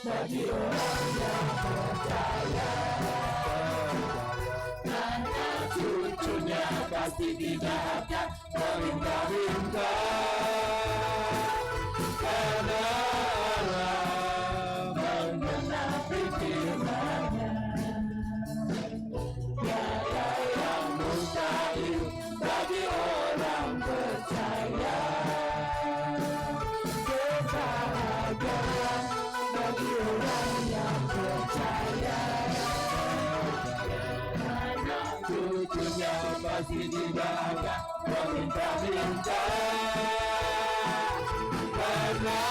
Bagi orang yang percaya, anak cucunya pasti tidak akan meminta-minta. Karena Allah menggenapi firman-Nya. Tiada yang mustahil bagi orang percaya. Kebahagiaan bagi orang yang percaya, anak cucunya pasti tidak akan meminta-minta. Karena